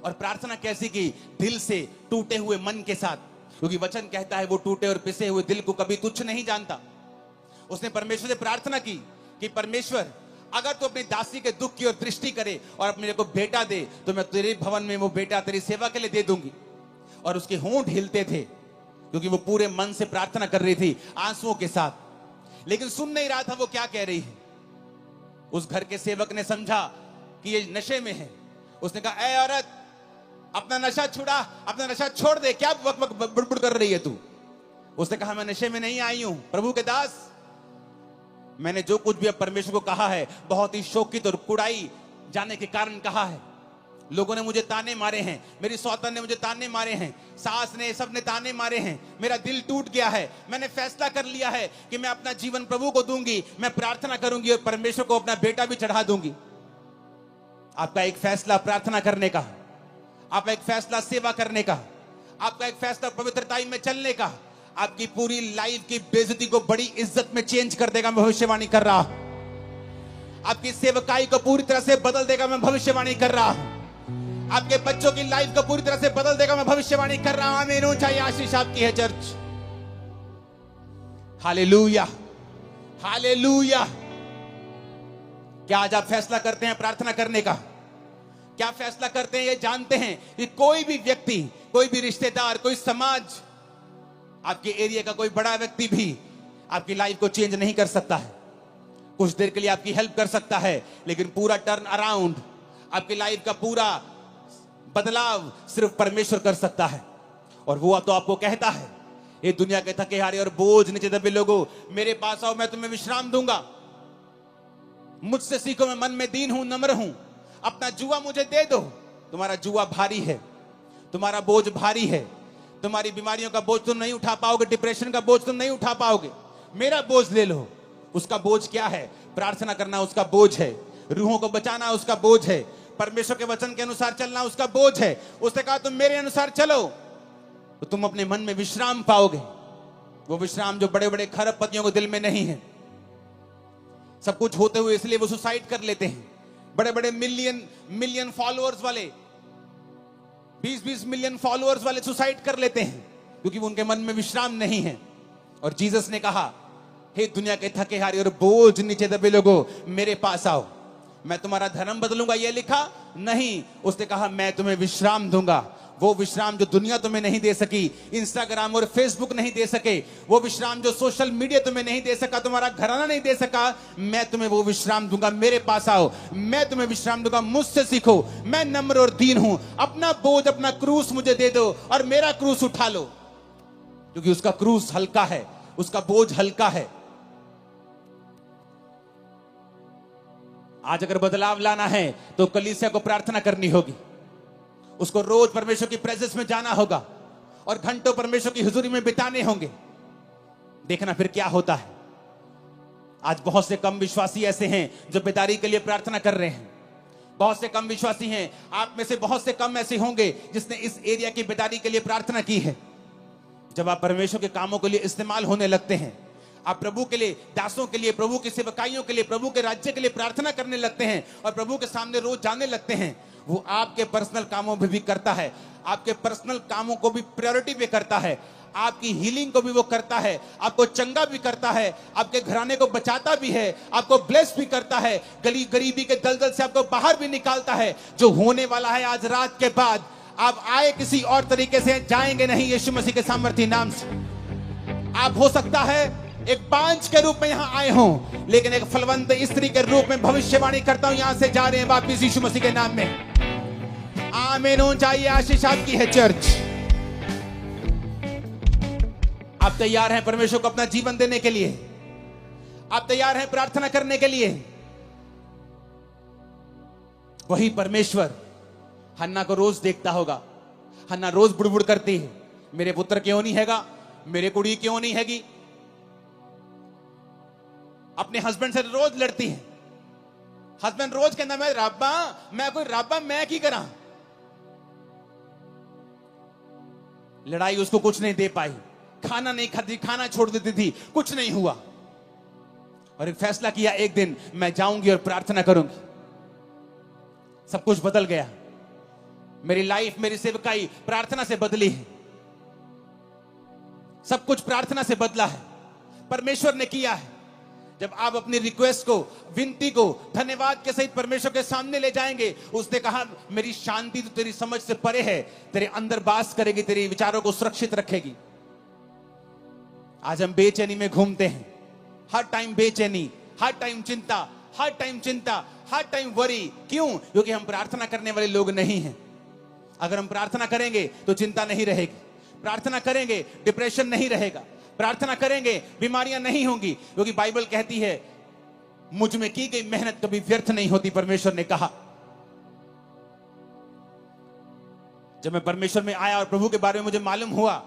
Speaker 1: और प्रार्थना कैसी की? दिल से, टूटे हुए मन के साथ, क्योंकि वचन कहता है वो टूटे और पिसे हुए दिल को कभी तुच्छ नहीं जानता। उसने परमेश्वर से प्रार्थना की कि परमेश्वर अगर तू अपनी दासी के दुख की ओर दृष्टि करे और अपने को बेटा दे, तो मैं तेरे भवन में वो बेटा तेरी सेवा के लिए दे दूंगी। और उसके होंठ हिलते थे, क्योंकि वो पूरे मन से प्रार्थना कर रही थी, आंसुओं के साथ। लेकिन सुन नहीं रहा था वो क्या कह रही है। उस घर के सेवक ने समझा कि ये नशे में है। उसने कहा, ए औरत, अपना नशा छुड़ा, अपना नशा छोड़ दे, क्या वक वक बुड़बुड़ कर रही है तू। उसने कहा, मैं नशे में नहीं आई हूं प्रभु के दास, मैंने जो कुछ भी अब परमेश्वर को कहा है बहुत ही शोकित और कुड़ाई जाने के कारण कहा है। लोगों ने मुझे ताने मारे हैं, मेरी सौतन ने मुझे ताने मारे हैं, सास ने, सब ने ताने मारे हैं, मेरा दिल टूट गया है। मैंने फैसला कर लिया है कि मैं अपना जीवन प्रभु को दूंगी, मैं प्रार्थना करूंगी और परमेश्वर को अपना बेटा भी चढ़ा दूंगी। आपका एक फैसला प्रार्थना करने का, आपका एक फैसला सेवा करने का, आपका एक फैसला पवित्रताई में चलने का, आपकी पूरी लाइफ की बेइज्जती को बड़ी इज्जत में चेंज कर देगा। मैं भविष्यवाणी कर रहा हूं। आपकी सेवकाई को पूरी तरह से बदल देगा। मैं भविष्यवाणी कर रहा हूं। आपके बच्चों की लाइफ को पूरी तरह से बदल देगा। मैं भविष्यवाणी कर रहा हूं। आमीन। ऊंचाई आशीष आपकी है चर्च। Hallelujah, hallelujah. क्या आज आप फैसला करते हैं प्रार्थना करने का? क्या फैसला करते हैं? ये जानते हैं कि कोई भी व्यक्ति, कोई भी रिश्तेदार, कोई समाज, आपके एरिया का कोई बड़ा व्यक्ति भी आपकी लाइफ को चेंज नहीं कर सकता है। कुछ देर के लिए आपकी हेल्प कर सकता है, लेकिन पूरा टर्न अराउंड, आपकी लाइफ का पूरा बदलाव सिर्फ परमेश्वर कर सकता है। और वो तो आपको कहता है, ये दुनिया के थके हारे और बोझ नीचे दबे लोगों, मेरे पास आओ, मैं तुम्हें विश्राम दूंगा। मुझसे सीखो, मैं मन में दीन हूं, नम्र हूं। अपना जुआ मुझे दे दो। तुम्हारा जुआ भारी है, तुम्हारा बोझ भारी है, तुम्हारी बीमारियों का बोझ तुम नहीं उठा पाओगे, डिप्रेशन का बोझ तुम नहीं उठा पाओगे। मेरा बोझ ले लो। उसका बोझ क्या है? प्रार्थना करना उसका बोझ है, रूहों को बचाना उसका बोझ है, परमेश्वर के वचन के अनुसार चलना उसका बोझ है। उसने कहा, तुम मेरे अनुसार चलो तो तुम अपने मन में विश्राम पाओगे। वो विश्राम जो बड़े बड़े खरबपतियों को दिल में नहीं है। सब कुछ होते हुए इसलिए वो सुसाइड कर लेते हैं। बड़े बड़े मिलियन फॉलोअर्स वाले, 20-20 मिलियन फॉलोअर्स वाले सुसाइड कर लेते हैं, क्योंकि वो उनके मन में विश्राम नहीं है। और जीसस ने कहा, हे दुनिया के थके हारे और बोझ नीचे दबे लोगों, मेरे पास आओ, मैं तुम्हारा धर्म बदलूंगा। ये लिखा नहीं। उसने कहा, मैं तुम्हें विश्राम दूंगा। वो विश्राम जो दुनिया तुम्हें नहीं दे सकी, इंस्टाग्राम और फेसबुक नहीं दे सके, वो विश्राम जो सोशल मीडिया तुम्हें नहीं दे सका, तुम्हारा घराना नहीं दे सका, मैं तुम्हें वो विश्राम दूंगा। मेरे पास आओ, मैं तुम्हें विश्राम दूंगा। मुझसे सीखो, मैं नम्र और दीन हूं। अपना बोझ, अपना क्रूस मुझे दे दो और मेरा क्रूस उठा लो, क्योंकि उसका क्रूस हल्का है, उसका बोझ हल्का है। आज अगर बदलाव लाना है तो कलीसिया को प्रार्थना करनी होगी। उसको रोज परमेश्वर की प्रेजेंस में जाना होगा और घंटों परमेश्वर की हुजूरी में बिताने होंगे। देखना फिर क्या होता है। आज बहुत से कम विश्वासी ऐसे हैं जो बेदारी के लिए प्रार्थना कर रहे हैं। बहुत से कम विश्वासी हैं, आप में से बहुत से कम ऐसे होंगे जिसने इस एरिया की बेदारी के लिए प्रार्थना की है। जब आप परमेश्वर के कामों के लिए इस्तेमाल होने लगते हैं, आप प्रभु के लिए, दासों के लिए, प्रभु की सेवकाइयों के लिए, प्रभु के राज्य के लिए प्रार्थना करने लगते हैं और प्रभु के सामने रोज जाने लगते हैं, वो आपके पर्सनल कामों में भी करता है। आपके पर्सनल कामों को भी प्रायोरिटी पे करता है। आपकी हीलिंग को भी वो करता है, आपको चंगा भी करता है, आपके घराने को बचाता भी है, आपको ब्लेस भी करता है, गरीबी के दलदल से आपको बाहर भी निकालता है। जो होने वाला है आज रात के बाद, आप आए किसी और तरीके से, जाएंगे नहीं यीशु मसीह के सामर्थी नाम से। आप हो सकता है एक बांझ के रूप में यहां आए हों, लेकिन एक फलवंत स्त्री के रूप में भविष्यवाणी करता हूं, यहां से जा रहे हैं वापिस यीशु मसीह के नाम में। आमीन। चाहिए आशीष आपकी है चर्च। आप तैयार हैं परमेश्वर को अपना जीवन देने के लिए? आप तैयार हैं प्रार्थना करने के लिए? वही परमेश्वर हन्ना को रोज देखता होगा। हन्ना रोज बुड़बुड़ करती है, मेरे पुत्र क्यों नहीं हैगा, मेरे कुड़ी क्यों नहीं हैगी। अपने हस्बैंड से रोज लड़ती है। हस्बैंड रोज कहता, मैं रब्बा, मैं कोई रब्बा, मैं की करा। लड़ाई उसको कुछ नहीं दे पाई, खाना नहीं खाती, खाना छोड़ देती थी, कुछ नहीं हुआ। और एक फैसला किया, एक दिन मैं जाऊंगी और प्रार्थना करूंगी। सब कुछ बदल गया। मेरी लाइफ, मेरी सेवकाई प्रार्थना से बदली है। सब कुछ प्रार्थना से बदला है, परमेश्वर ने किया है। जब आप अपनी रिक्वेस्ट को, विनती को धन्यवाद के सहित परमेश्वर के सामने ले जाएंगे, उसने कहा मेरी शांति तो तेरी समझ से परे है, तेरे अंदर वास करेगी, तेरे विचारों को सुरक्षित रखेगी। आज हम बेचैनी में घूमते हैं, हर टाइम बेचैनी, हर टाइम चिंता, हर टाइम चिंता, हर टाइम वरी। क्यों? क्योंकि हम प्रार्थना करने वाले लोग नहीं हैं। अगर हम प्रार्थना करेंगे तो चिंता नहीं रहेगी, प्रार्थना करेंगे डिप्रेशन नहीं रहेगा, प्रार्थना करेंगे बीमारियां नहीं होंगी, क्योंकि बाइबल कहती है मुझ में की गई मेहनत कभी व्यर्थ नहीं होती, परमेश्वर ने कहा। जब मैं परमेश्वर में आया और प्रभु के बारे में मुझे मालूम हुआ,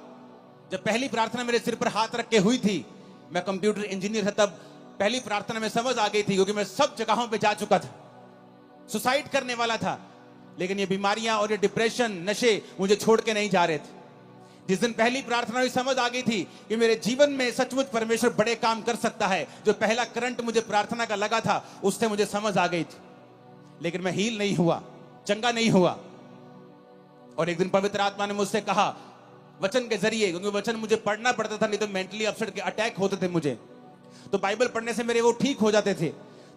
Speaker 1: जब पहली प्रार्थना मेरे सिर पर हाथ रख के हुई थी, मैं कंप्यूटर इंजीनियर था, तब पहली प्रार्थना में समझ आ गई थी, क्योंकि मैं सब जगहों पे जा चुका था, सुसाइड करने वाला था, लेकिन ये बीमारियां और ये डिप्रेशन, नशे मुझे छोड़ के नहीं जा रहे थे। जिस दिन पहली प्रार्थना हुई, समझ आ गई थी कि मेरे जीवन में सचमुच परमेश्वर बड़े काम कर सकता है। जो पहला करंट मुझे प्रार्थना का लगा था, उससे मुझे समझ आ गई थी, लेकिन मैं हील नहीं हुआ, चंगा नहीं हुआ। और एक दिन पवित्र आत्मा ने मुझसे कहा वचन के जरिए, क्योंकि वचन मुझे पढ़ना पड़ता था, नहीं तो मेंटली अपसेट के अटैक होते थे मुझे, तो बाइबल पढ़ने से मेरे वो ठीक हो जाते थे।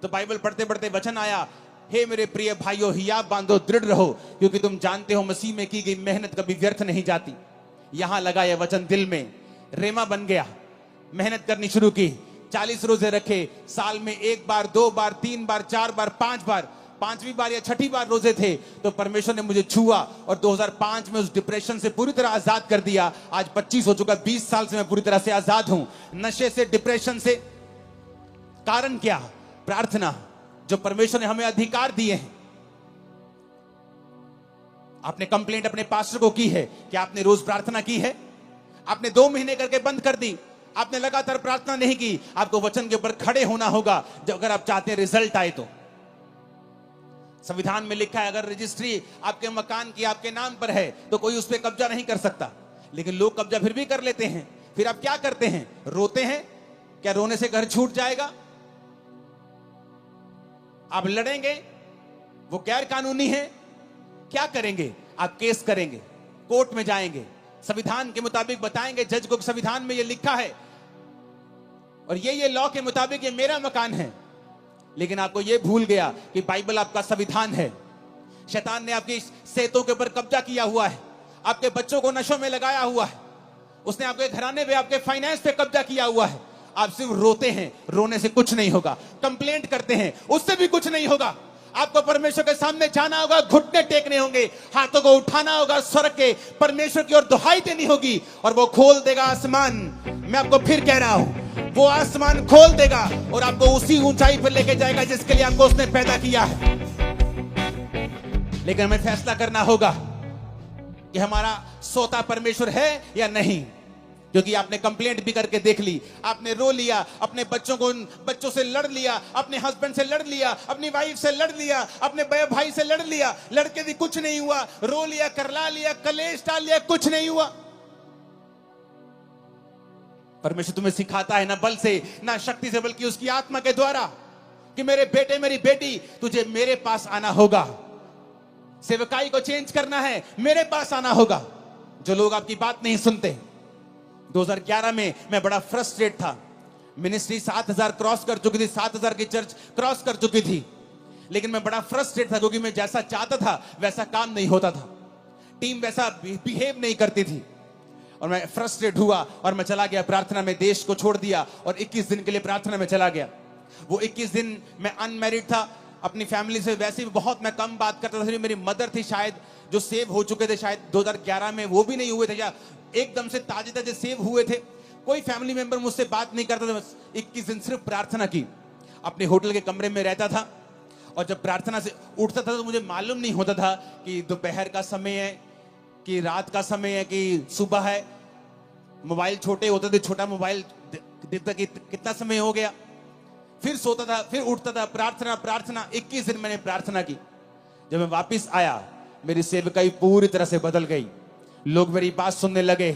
Speaker 1: तो बाइबल पढ़ते पढ़ते वचन आया, हे मेरे प्रिय भाइयों, हियाब बांधो, दृढ़ रहो, क्योंकि तुम जानते हो मसीह में की गई मेहनत कभी व्यर्थ नहीं जाती। यहां लगा यह वचन दिल में, रेमा बन गया, मेहनत करनी शुरू की, 40 रोजे रखे, साल में 1 बार, 2 बार, 3 बार, 4 बार, 5 बार, 5वीं बार या 6ठी बार रोजे थे तो परमेश्वर ने मुझे छुआ और 2005 में उस डिप्रेशन से पूरी तरह आजाद कर दिया। आज 25 हो चुका, 20 साल से मैं पूरी तरह से आजाद हूं, नशे से, डिप्रेशन से। कारण क्या? प्रार्थना, जो परमेश्वर ने हमें अधिकार दिए हैं। आपने कंप्लेंट अपने पास्टर को की है कि आपने रोज प्रार्थना की है? आपने 2 महीने करके बंद कर दी, आपने लगातार प्रार्थना नहीं की। आपको वचन के ऊपर खड़े होना होगा जब अगर आप चाहते हैं रिजल्ट आए तो। संविधान में लिखा है अगर रजिस्ट्री आपके मकान की आपके नाम पर है तो कोई उस पर कब्जा नहीं कर सकता, लेकिन लोग कब्जा फिर भी कर लेते हैं। फिर आप क्या करते हैं? रोते हैं। क्या रोने से घर छूट जाएगा? आप लड़ेंगे, वो गैर कानूनी है। क्या करेंगे? आप केस करेंगे, कोर्ट में जाएंगे, संविधान के मुताबिक बताएंगे जज को संविधान में ये लिखा है और ये लॉ के मुताबिक ये मेरा मकान है। लेकिन आपको ये भूल गया कि बाइबल आपका संविधान है। शैतान ने आपकी सेहतों के ऊपर कब्जा किया हुआ है, आपके बच्चों को नशों में लगाया हुआ है, उसने आपके घराने पे, आपके फाइनेंस पे कब्जा किया हुआ है। आप सिर्फ रोते हैं, रोने से कुछ नहीं होगा। कंप्लेंट करते हैं, उससे भी कुछ नहीं होगा। आपको परमेश्वर के सामने जाना होगा, घुटने टेकने होंगे, हाथों को उठाना होगा, स्वर के परमेश्वर की ओर दुहाई देनी होगी और वो खोल देगा आसमान। मैं आपको फिर कह रहा हूं, वो आसमान खोल देगा और आपको उसी ऊंचाई पर लेके जाएगा जिसके लिए आपको उसने पैदा किया है। लेकिन हमें फैसला करना होगा कि हमारा सोता परमेश्वर है या नहीं। क्योंकि आपने कंप्लेंट भी करके देख ली, आपने रो लिया, अपने बच्चों से लड़ लिया, अपने हस्बैंड से लड़ लिया, अपनी वाइफ से लड़ लिया, अपने भाई से लड़ लिया, लड़के भी कुछ नहीं हुआ, रो लिया, करला लिया, कलेश डाल लिया, कुछ नहीं हुआ। परमेश्वर तुम्हें सिखाता है ना बल से, ना शक्ति से, बल्कि उसकी आत्मा के द्वारा कि मेरे बेटे, मेरी बेटी, तुझे मेरे पास आना होगा। सेवकाई को चेंज करना है, मेरे पास आना होगा। जो लोग आपकी बात नहीं सुनते। 2011 में मैं बड़ा फ्रस्ट्रेट था। मिनिस्ट्री 7000 क्रॉस कर चुकी थी, 7000 की चर्च क्रॉस कर चुकी थी, लेकिन मैं बड़ा फ्रस्ट्रेट था क्योंकि मैं जैसा चाहता था वैसा काम नहीं होता था, टीम वैसा बिहेव नहीं करती थी और मैं फ्रस्ट्रेट हुआ और मैं चला गया प्रार्थना में। देश को छोड़ दिया और 21 दिन के लिए प्रार्थना में चला गया। वो 21 दिन मैं अनमैरिड था, अपनी फैमिली से वैसे भी बहुत मैं कम बात करता था। मेरी मदर थी शायद, जो सेव हो चुके थे शायद 2011 में, वो भी नहीं हुए थे या एकदम से ताजे ताजे सेव हुए थे। कोई फैमिली मेंबर मुझसे बात नहीं करता था। बस 21 दिन सिर्फ प्रार्थना की। अपने होटल के कमरे में रहता था और जब प्रार्थना से उठता था तो मुझे मालूम नहीं होता था कि दोपहर का समय है कि रात का समय है कि सुबह है। मोबाइल छोटे होते थे, छोटा मोबाइल देखता कि कितना समय हो गया। फिर सोता था, फिर उठता था, प्रार्थना प्रार्थना। 21 दिन मैंने प्रार्थना की। जब मैं वापस आया, मेरी सेवकाई पूरी तरह से बदल गई। लोग मेरी बात सुनने लगे,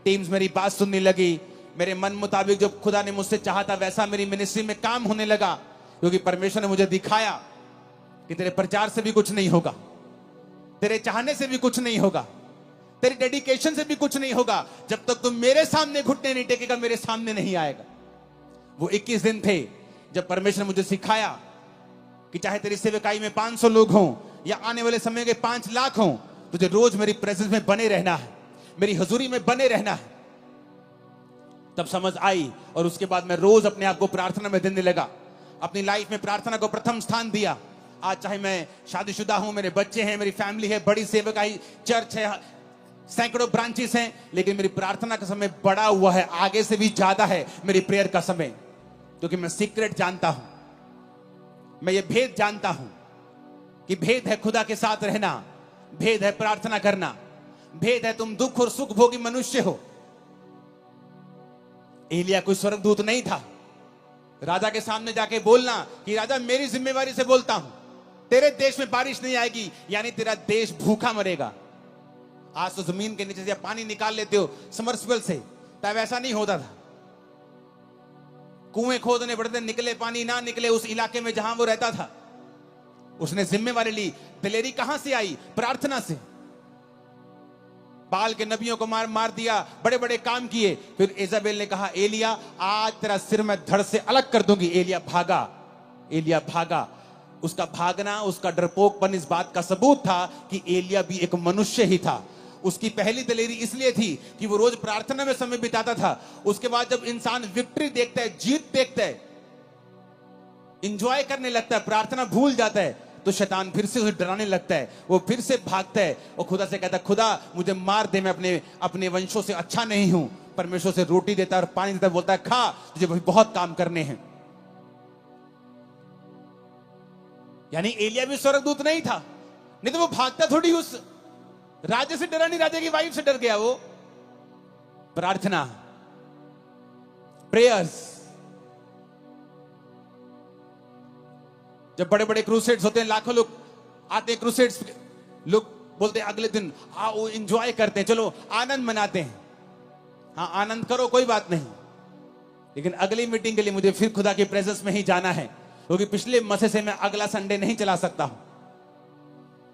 Speaker 1: टीम्स मेरी बात सुनने लगी। मेरे मन मुताबिक जो खुदा ने मुझसे चाहा था वैसा मेरी मिनिस्ट्री में काम होने लगा, क्योंकि परमेश्वर ने मुझे दिखाया कि तेरे प्रचार से भी कुछ नहीं होगा, तेरे चाहने से भी कुछ नहीं होगा, तेरी डेडिकेशन से भी कुछ नहीं होगा। जब तक तुम मेरे सामने घुटने नहीं टेकेगा, मेरे सामने नहीं आएगा। वो 21 दिन थे जब परमेश्वर ने मुझे सिखाया कि चाहे तेरी सेवकाई में 500 लोग हों या आने वाले समय के 5 लाख हों, तुझे रोज मेरी प्रेजेंस में बने रहना है, मेरी हजूरी में बने रहना है, तब समझ आई। और उसके बाद मैं रोज अपने आप को प्रार्थना में देने लगा, अपनी लाइफ में प्रार्थना को प्रथम स्थान दिया। आज चाहे मैं शादीशुदा हूं, मेरे बच्चे हैं, मेरी फैमिली है, बड़ी सेवकाई चर्च है, सैकड़ों ब्रांचेस हैं, लेकिन मेरी प्रार्थना का समय बड़ा हुआ है, आगे से भी ज्यादा है मेरी प्रेयर का समय, क्योंकि मैं सीक्रेट जानता हूं, मैं ये भेद जानता हूं कि भेद है खुदा के साथ रहना, भेद है प्रार्थना करना, भेद है तुम दुख और सुख भोगी मनुष्य हो। एलिया कोई स्वर्गदूत नहीं था। राजा के सामने जाके बोलना कि राजा मेरी जिम्मेवारी से बोलता हूं, तेरे देश में बारिश नहीं आएगी, यानी तेरा देश भूखा मरेगा। आज तो जमीन के नीचे से पानी निकाल लेते हो समरसिबल से, तब ऐसा नहीं होता था। कुएं खोदने पड़ते, निकले पानी ना निकले उस इलाके में जहां वो रहता था। उसने जिम्मेवारी ली। दिलेरी कहां से आई? प्रार्थना से। बाल के नबियों को मार दिया, बड़े बड़े काम किए। फिर इजाबेल ने कहा एलिया आज तेरा सिर मैं धड़ से अलग कर दूंगी। एलिया भागा, एलिया भागा। उसका भागना, उसका डरपोकपन इस बात का सबूत था कि एलिया भी एक मनुष्य ही था। उसकी पहली दलेरी इसलिए थी कि वो रोज प्रार्थना में समय बिताता था। उसके बाद जब इंसान विक्ट्री देखता है, जीत देखता है, इंजॉय करने लगता है, प्रार्थना भूल जाता है, तो शैतान फिर से उसे डराने लगता है, वो फिर से भागता है और खुदा से कहता है खुदा मुझे मार दे, मैं अपने वंशों से अच्छा नहीं हूं। परमेश्वर से रोटी देता है और पानी देता है, बोलता है खा, तुझे बहुत काम करने हैं। यानी एलिया भी स्वर्गदूत नहीं था, नहीं तो वो भागता थोड़ी उस राजे से डरा नहीं, राजे की वाइफ से डर गया वो। प्रार्थना, प्रेयर्स। जब बड़े बड़े क्रूसेड्स होते हैं, लाखों लोग आते हैं क्रूसेड्स, लोग बोलते हैं अगले दिन आओ एंजॉय करते हैं, चलो आनंद मनाते हैं। हाँ आनंद करो, कोई बात नहीं, लेकिन अगली मीटिंग के लिए मुझे फिर खुदा की प्रेजेंस में ही जाना है, क्योंकि पिछले मसे से मैं अगला संडे नहीं चला सकता हूं।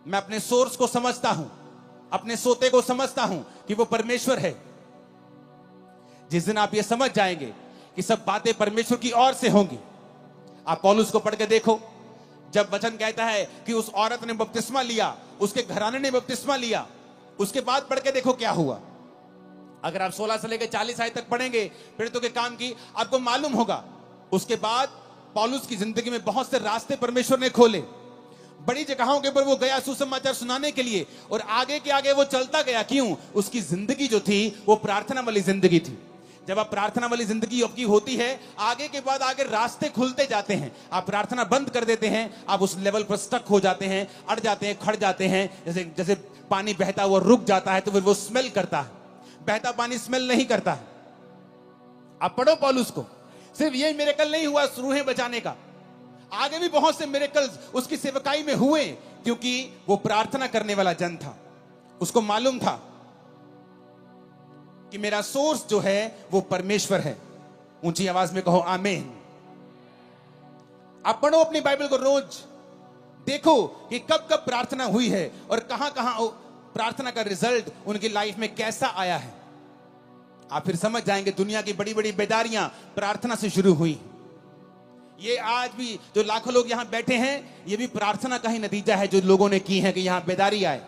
Speaker 1: मैं अपने सोर्स को समझता हूं, अपने सोते को समझता हूं कि वो परमेश्वर है। जिस दिन आप ये समझ जाएंगे कि सब बातें परमेश्वर की ओर से होंगी। आप पौलुस को पढ़ के देखो, जब वचन कहता है कि उस औरत ने बपतिस्मा लिया, उसके घराने ने बपतिस्मा लिया, उसके बाद पढ़ के देखो क्या हुआ। अगर आप 16 से लेकर 40 आयत तक पढ़ेंगे प्रेरितों के काम की, आपको मालूम होगा उसके बाद पौलुस की जिंदगी में बहुत से रास्ते परमेश्वर ने खोले। बड़ी जगहों के ऊपर वो गया सुसमाचार सुनाने के लिए, और आगे के आगे वो चलता गया। क्यों? उसकी जिंदगी जो थी वो प्रार्थना वाली जिंदगी थी। जब आप प्रार्थना वाली जिंदगी आपकी होती है, आगे के बाद आगे रास्ते खुलते जाते हैं। आप प्रार्थना बंद कर देते हैं, आप उस लेवल पर स्टक हो जाते हैं, अड़ जाते हैं, खड़ जाते हैं। जैसे जैसे पानी बहता हुआ रुक जाता है तो फिर वो स्मेल करता है, बहता पानी स्मेल नहीं करता है। आप पढ़ो पौलुस को, सिर्फ ये मिरेकल नहीं हुआ रूहें बचाने का, आगे भी बहुत से मिरेकल्स उसकी सेवकाई में हुए, क्योंकि वो प्रार्थना करने वाला जन था। उसको मालूम था कि मेरा सोर्स जो है वो परमेश्वर है। ऊंची आवाज में कहो आमीन। आप पढ़ो अपनी बाइबल को, रोज देखो कि कब कब प्रार्थना हुई है और कहां कहां प्रार्थना का रिजल्ट उनकी लाइफ में कैसा आया है। आप फिर समझ जाएंगे दुनिया की बड़ी बड़ी बेदारियां प्रार्थना से शुरू हुई। ये आज भी जो लाखों लोग यहां बैठे हैं, ये भी प्रार्थना का ही नतीजा है जो लोगों ने की है कि यहां बेदारी आए।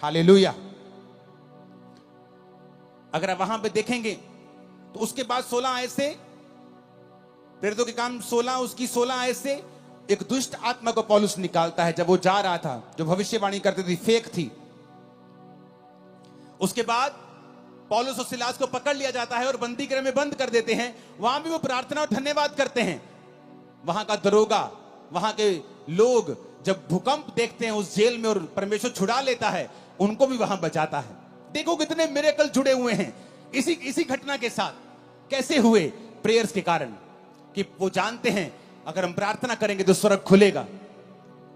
Speaker 1: हालेलुया। अगर आप वहां पे देखेंगे तो उसके बाद 16 आयत से, प्रेरितों के काम 16 उसकी 16 आयत से एक दुष्ट आत्मा को पौलुस निकालता है जब वो जा रहा था, जो भविष्यवाणी करती थी, फेक थी। उसके बाद पौलुस और सिलास को पकड़ लिया जाता है और बंदी गृह में बंद कर देते हैं। वहां भी वो प्रार्थना और धन्यवाद करते हैं। वहां का दरोगा, वहां के लोग जब भूकंप देखते हैं उस जेल में और परमेश्वर छुड़ा लेता है, उनको भी वहां बचाता है। देखो कितने मिरेकल जुड़े हुए हैं इसी घटना के साथ। कैसे हुए? प्रेयर्स के कारण, कि वो जानते हैं अगर हम प्रार्थना करेंगे तो स्वर्ग खुलेगा।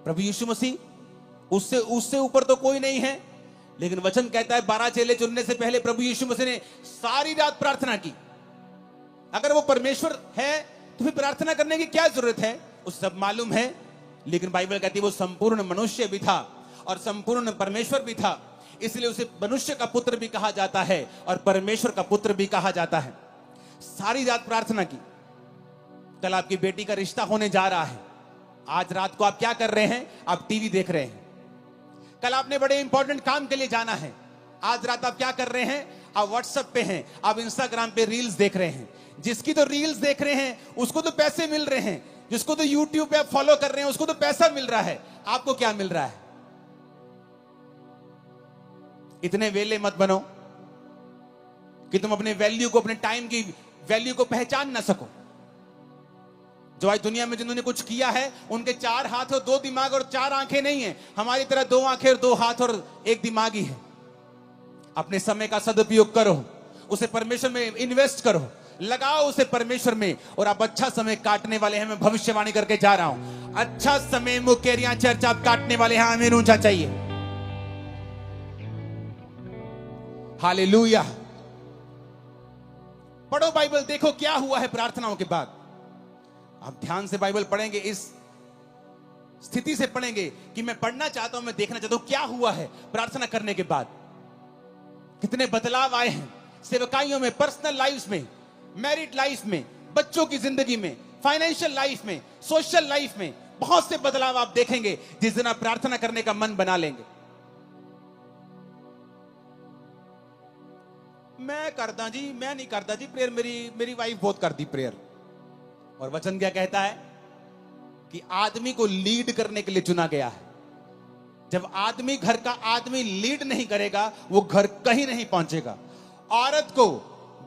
Speaker 1: प्रभु यीशु मसीह उससे ऊपर तो कोई नहीं है, लेकिन वचन कहता है 12 चेले चुनने से पहले प्रभु यीशु मसीह ने सारी रात प्रार्थना की। अगर वो परमेश्वर है तो फिर प्रार्थना करने की क्या जरूरत है? उस सब मालूम है, लेकिन बाइबल कहती है वो संपूर्ण मनुष्य भी था और संपूर्ण परमेश्वर भी था, इसलिए उसे मनुष्य का पुत्र भी कहा जाता है और परमेश्वर का पुत्र भी कहा जाता है। सारी रात प्रार्थना की। कल आपकी बेटी का रिश्ता होने जा रहा है। आज रात को आप क्या कर रहे हैं? आप टीवी देख रहे हैं। कल आपने बड़े इंपॉर्टेंट काम के लिए जाना है। आज रात आप क्या कर रहे हैं? आप व्हाट्सएप पे हैं, आप इंस्टाग्राम पे रील्स देख रहे हैं। जिसकी तो रील्स देख रहे हैं उसको तो पैसे मिल रहे हैं, जिसको तो यूट्यूब पे आप फॉलो कर रहे हैं उसको तो पैसा मिल रहा है। आपको क्या मिल रहा है? इतने वेले मत बनो कि तुम अपने वैल्यू को, अपने टाइम की वैल्यू को पहचान ना सको। जो आज दुनिया में जिन्होंने कुछ किया है उनके 4 हाथ और 2 दिमाग और 4 आंखें नहीं है। हमारी तरह 2 आंखें और 2 हाथ और 1 दिमाग ही है। अपने समय का सदुपयोग करो, उसे परमेश्वर में इन्वेस्ट करो, लगाओ उसे परमेश्वर में, और आप अच्छा समय काटने वाले हैं। मैं भविष्यवाणी करके जा रहा हूं, अच्छा समय मुकेरिया चर्च आप काटने वाले हैं। आमीन ऊंचा चाहिए। हालेलुया। पढ़ो बाइबल, देखो क्या हुआ है प्रार्थनाओं के बाद। आप ध्यान से बाइबल पढ़ेंगे, इस स्थिति से पढ़ेंगे कि मैं पढ़ना चाहता हूं, मैं देखना चाहता हूं क्या हुआ है प्रार्थना करने के बाद। कितने बदलाव आए हैं सेवकाइयों में, पर्सनल लाइफ में, मैरिड लाइफ में, बच्चों की जिंदगी में, फाइनेंशियल लाइफ में, सोशल लाइफ में। बहुत से बदलाव आप देखेंगे जिस दिन आप प्रार्थना करने का मन बना लेंगे। मैं करता जी, मैं नहीं करता जी प्रेयर, मेरी वाइफ बहुत करती प्रेयर। और वचन क्या कहता है कि आदमी को लीड करने के लिए चुना गया है। जब आदमी, घर का आदमी लीड नहीं करेगा वो घर कहीं नहीं पहुंचेगा। औरत को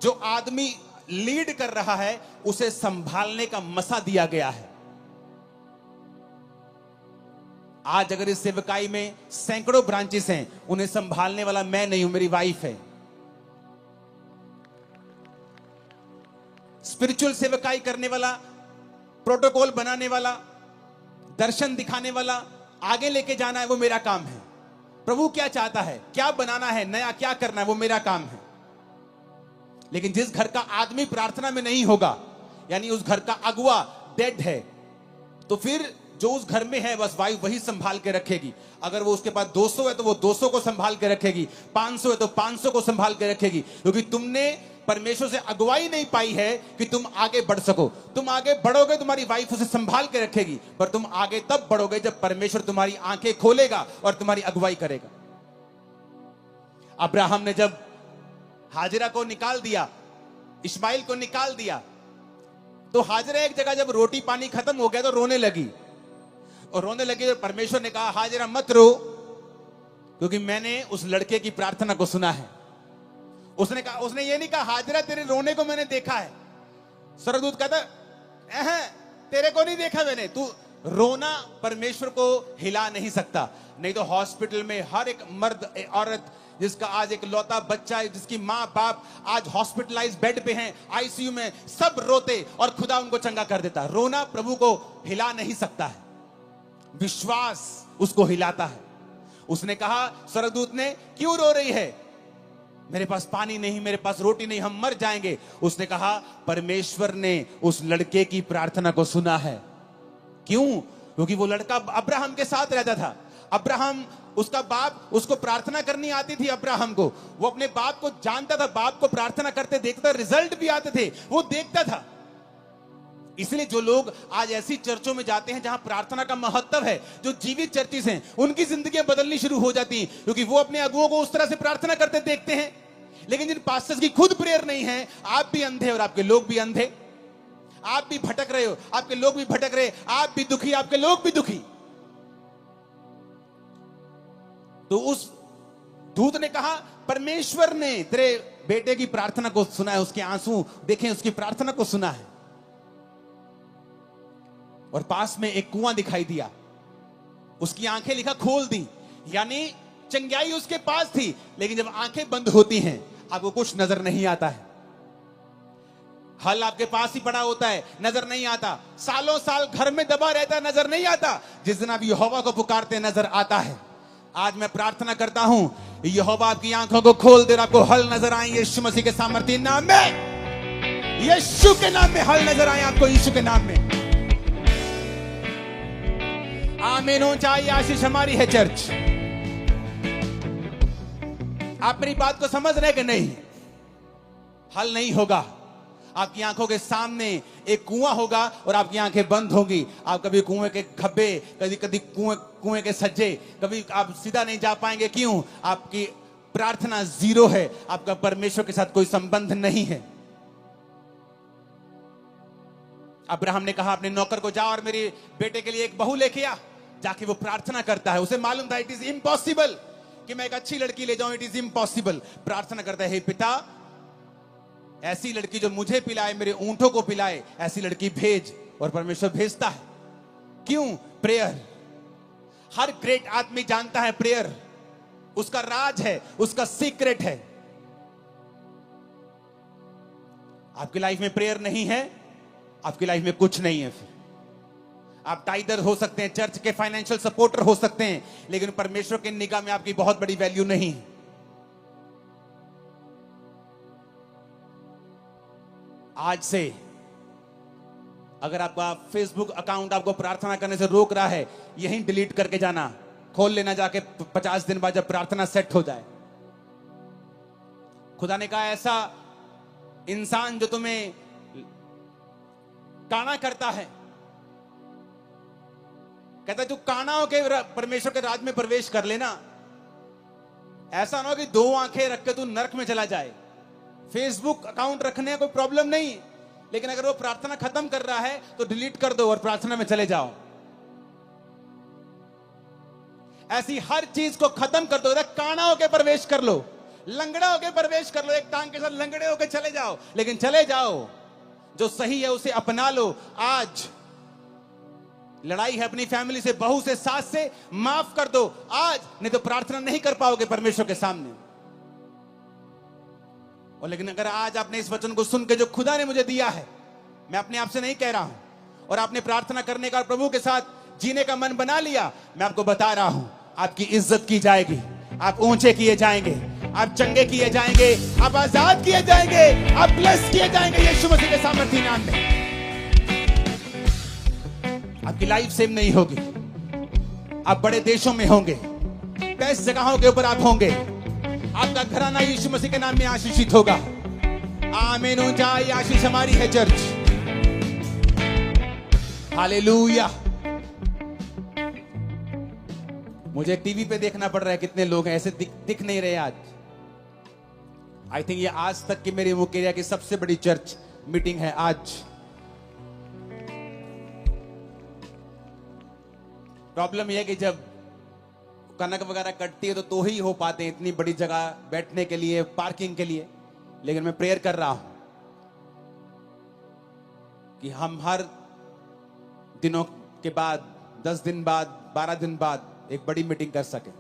Speaker 1: जो आदमी लीड कर रहा है उसे संभालने का मसा दिया गया है। आज अगर इस सेवकाई में सैकड़ों ब्रांचेस हैं, उन्हें संभालने वाला मैं नहीं हूं, मेरी वाइफ है। स्पिरिचुअल सेवकाई करने वाला, प्रोटोकॉल बनाने वाला, दर्शन दिखाने वाला, आगे लेके जाना है, वो मेरा काम है। प्रभु क्या चाहता है, क्या बनाना है, नया क्या करना है, वो मेरा काम है। लेकिन जिस घर का आदमी प्रार्थना में नहीं होगा, यानी उस घर का अगुआ डेड है, तो फिर जो उस घर में है बस वाइफ वही संभाल के रखेगी। अगर वो उसके पास 200 है तो वो 200 को संभाल के रखेगी, 500 है तो 500 को संभाल के रखेगी। क्योंकि तुमने परमेश्वर से अगुवाई नहीं पाई है कि तुम आगे बढ़ सको। तुम आगे बढ़ोगे, तुम्हारी वाइफ उसे संभाल के रखेगी, पर तुम आगे तब बढ़ोगे जब परमेश्वर तुम्हारी आंखें खोलेगा और तुम्हारी अगुवाई करेगा। अब्राहम ने जब हाजिरा को निकाल दिया, इस्माइल को निकाल दिया, तो हाजिरा एक जगह जब रोटी पानी खत्म हो गया तो रोने लगी। और रोने लगी तो परमेश्वर ने कहा, हाजिरा मत रो, क्योंकि मैंने उस लड़के की प्रार्थना को सुना है। उसने ये नहीं कहा, हाजिरा तेरे रोने को मैंने देखा है। स्वर्गदूत कहता, तेरे को नहीं देखा मैंने, तू रोना परमेश्वर को हिला नहीं सकता। नहीं तो हॉस्पिटल में हर एक मर्द औरत जिसका आज एक लौता बच्चा है, जिसकी माँ बाप आज हॉस्पिटलाइज बेड पे हैं, आईसीयू में, सब रोते और खुदा उनको चंगा कर देता। रोना प्रभु को हिला नहीं सकता है, विश्वास उसको हिलाता है। उसने कहा, स्वर्गदूत ने, क्यों रो रही है? मेरे पास पानी नहीं, मेरे पास रोटी नहीं, हम मर जाएंगे। उसने कहा, परमेश्वर ने उस लड़के की प्रार्थना को सुना है। क्यों? क्योंकि वो लड़का अब्राहम के साथ रहता था। अब्राहम, उसका बाप, उसको प्रार्थना करनी आती थी अब्राहम को। वो अपने बाप को जानता था, बाप को प्रार्थना करते देखता, रिजल्ट भी आते थे, वो देखता था। इसलिए जो लोग आज ऐसी चर्चों में जाते हैं जहां प्रार्थना का महत्व है, जो जीवित चर्चिस हैं, उनकी जिंदगियां बदलनी शुरू हो जाती हैं, क्योंकि वो अपने अगुओं को उस तरह से प्रार्थना करते देखते हैं। लेकिन जिन पास्टर्स की खुद प्रेयर नहीं है, आप भी अंधे और आपके लोग भी अंधे, आप भी भटक रहे हो, आपके लोग भी भटक रहे, आप भी दुखी, आपके लोग भी दुखी। तो उस दूत ने कहा, परमेश्वर ने तेरे बेटे की प्रार्थना को सुना है, उसके आंसू देखें, उसकी प्रार्थना को सुना है। और पास में एक कुआं दिखाई दिया, उसकी आंखें लिखा खोल दी, यानी चंगाई उसके पास थी। लेकिन जब आंखें बंद होती हैं, आपको कुछ नजर नहीं आता है। हल आपके पास ही पड़ा होता है, नजर नहीं आता। सालों साल घर में दबा रहता है, नजर नहीं आता। जिस दिन आप यहोवा को पुकारते नजर आता है। आज मैं प्रार्थना करता हूं, यहोवा आपकी आंखों को खोल दे और आपको हल नजर आए यीशु मसीह के सामर्थ्य नाम में। यीशु के नाम में हल नजर आए आपको, यीशु के नाम में। आमीन हो चाहिए। आशीष हमारी है चर्च। आप मेरी बात को समझ रहे कि नहीं? हल नहीं होगा। आपकी आंखों के सामने एक कुआं होगा और आपकी आंखें बंद होंगी। आप कभी कुएं के खब्बे, कभी कभी कुएं के सज्जे, कभी आप सीधा नहीं जा पाएंगे। क्यों? आपकी प्रार्थना जीरो है, आपका परमेश्वर के साथ कोई संबंध नहीं है। अब्राहम ने कहा अपने नौकर को, जा और मेरे बेटे के लिए एक बहू लेके आ। जाके वो प्रार्थना करता है। उसे मालूम था इट इज इम्पॉसिबल कि मैं एक अच्छी लड़की ले जाऊं, इट इज इम्पॉसिबल। प्रार्थना करता है, हे पिता, ऐसी लड़की जो मुझे पिलाए, मेरे ऊंटों को पिलाए, ऐसी लड़की भेज। और परमेश्वर भेजता है। क्यों? प्रेयर। हर ग्रेट आदमी जानता है प्रेयर उसका राज है, उसका सीक्रेट है। आपकी लाइफ में प्रेयर नहीं है, आपकी लाइफ में कुछ नहीं है। फिर आप टाइदर हो सकते हैं, चर्च के फाइनेंशियल सपोर्टर हो सकते हैं, लेकिन परमेश्वर की निगाह में आपकी बहुत बड़ी वैल्यू नहीं है। आज से अगर आपका फेसबुक अकाउंट आपको प्रार्थना करने से रोक रहा है, यहीं डिलीट करके जाना, खोल लेना जाके 50 दिन बाद जब प्रार्थना सेट हो जाए। खुदा ने कहा ऐसा इंसान जो तुम्हें काना करता है, कहता है तू काना होके परमेश्वर के राज में प्रवेश कर लेना। ऐसा ना हो कि 2 आंखें रख के तू नरक में चला जाए। फेसबुक अकाउंट रखने का कोई प्रॉब्लम नहीं, लेकिन अगर वो प्रार्थना खत्म कर रहा है तो डिलीट कर दो और प्रार्थना में चले जाओ। ऐसी हर चीज को खत्म कर दो। काना होके प्रवेश कर लो, लंगड़ा होके प्रवेश कर लो, एक टांग के साथ लंगड़े होके चले जाओ, लेकिन चले जाओ। जो सही है उसे अपना लो। आज लड़ाई है अपनी फैमिली से, बहू से, सास से, माफ कर दो आज, नहीं तो प्रार्थना नहीं कर पाओगे परमेश्वर के सामने। और लेकिन अगर आज आपने इस वचन को सुन के जो खुदा ने मुझे दिया है, मैं अपने आप से नहीं कह रहा हूं, और आपने प्रार्थना करने का, प्रभु के साथ जीने का मन बना लिया, मैं आपको बता रहा हूं, आपकी इज्जत की जाएगी, आप ऊंचे किए जाएंगे, आप चंगे किए जाएंगे, आप आजाद किए जाएंगे, आप ब्लेस किए जाएंगे यीशु मसीह के सामर्थ्य नाम में। आपकी लाइफ सेम नहीं होगी। आप बड़े देशों में होंगे, बेस्ट जगहों के ऊपर आप होंगे। आपका घराना यीशु मसीह के नाम में आशीषित होगा। आमीन। ऊंचाई आशीष हमारी है चर्च। हालेलुया। मुझे टीवी पे देखना पड़ रहा है कितने लोग हैं, ऐसे दिख नहीं रहे आज। आई थिंक ये आज तक की मेरी मुकेरिया की सबसे बड़ी चर्च मीटिंग है आज। प्रॉब्लम यह है कि जब कनक वगैरह कटती है तो ही हो पाते हैं इतनी बड़ी जगह बैठने के लिए, पार्किंग के लिए। लेकिन मैं प्रेयर कर रहा हूं कि हम हर दिनों के बाद, 10 दिन बाद, 12 दिन बाद एक बड़ी मीटिंग कर सकें।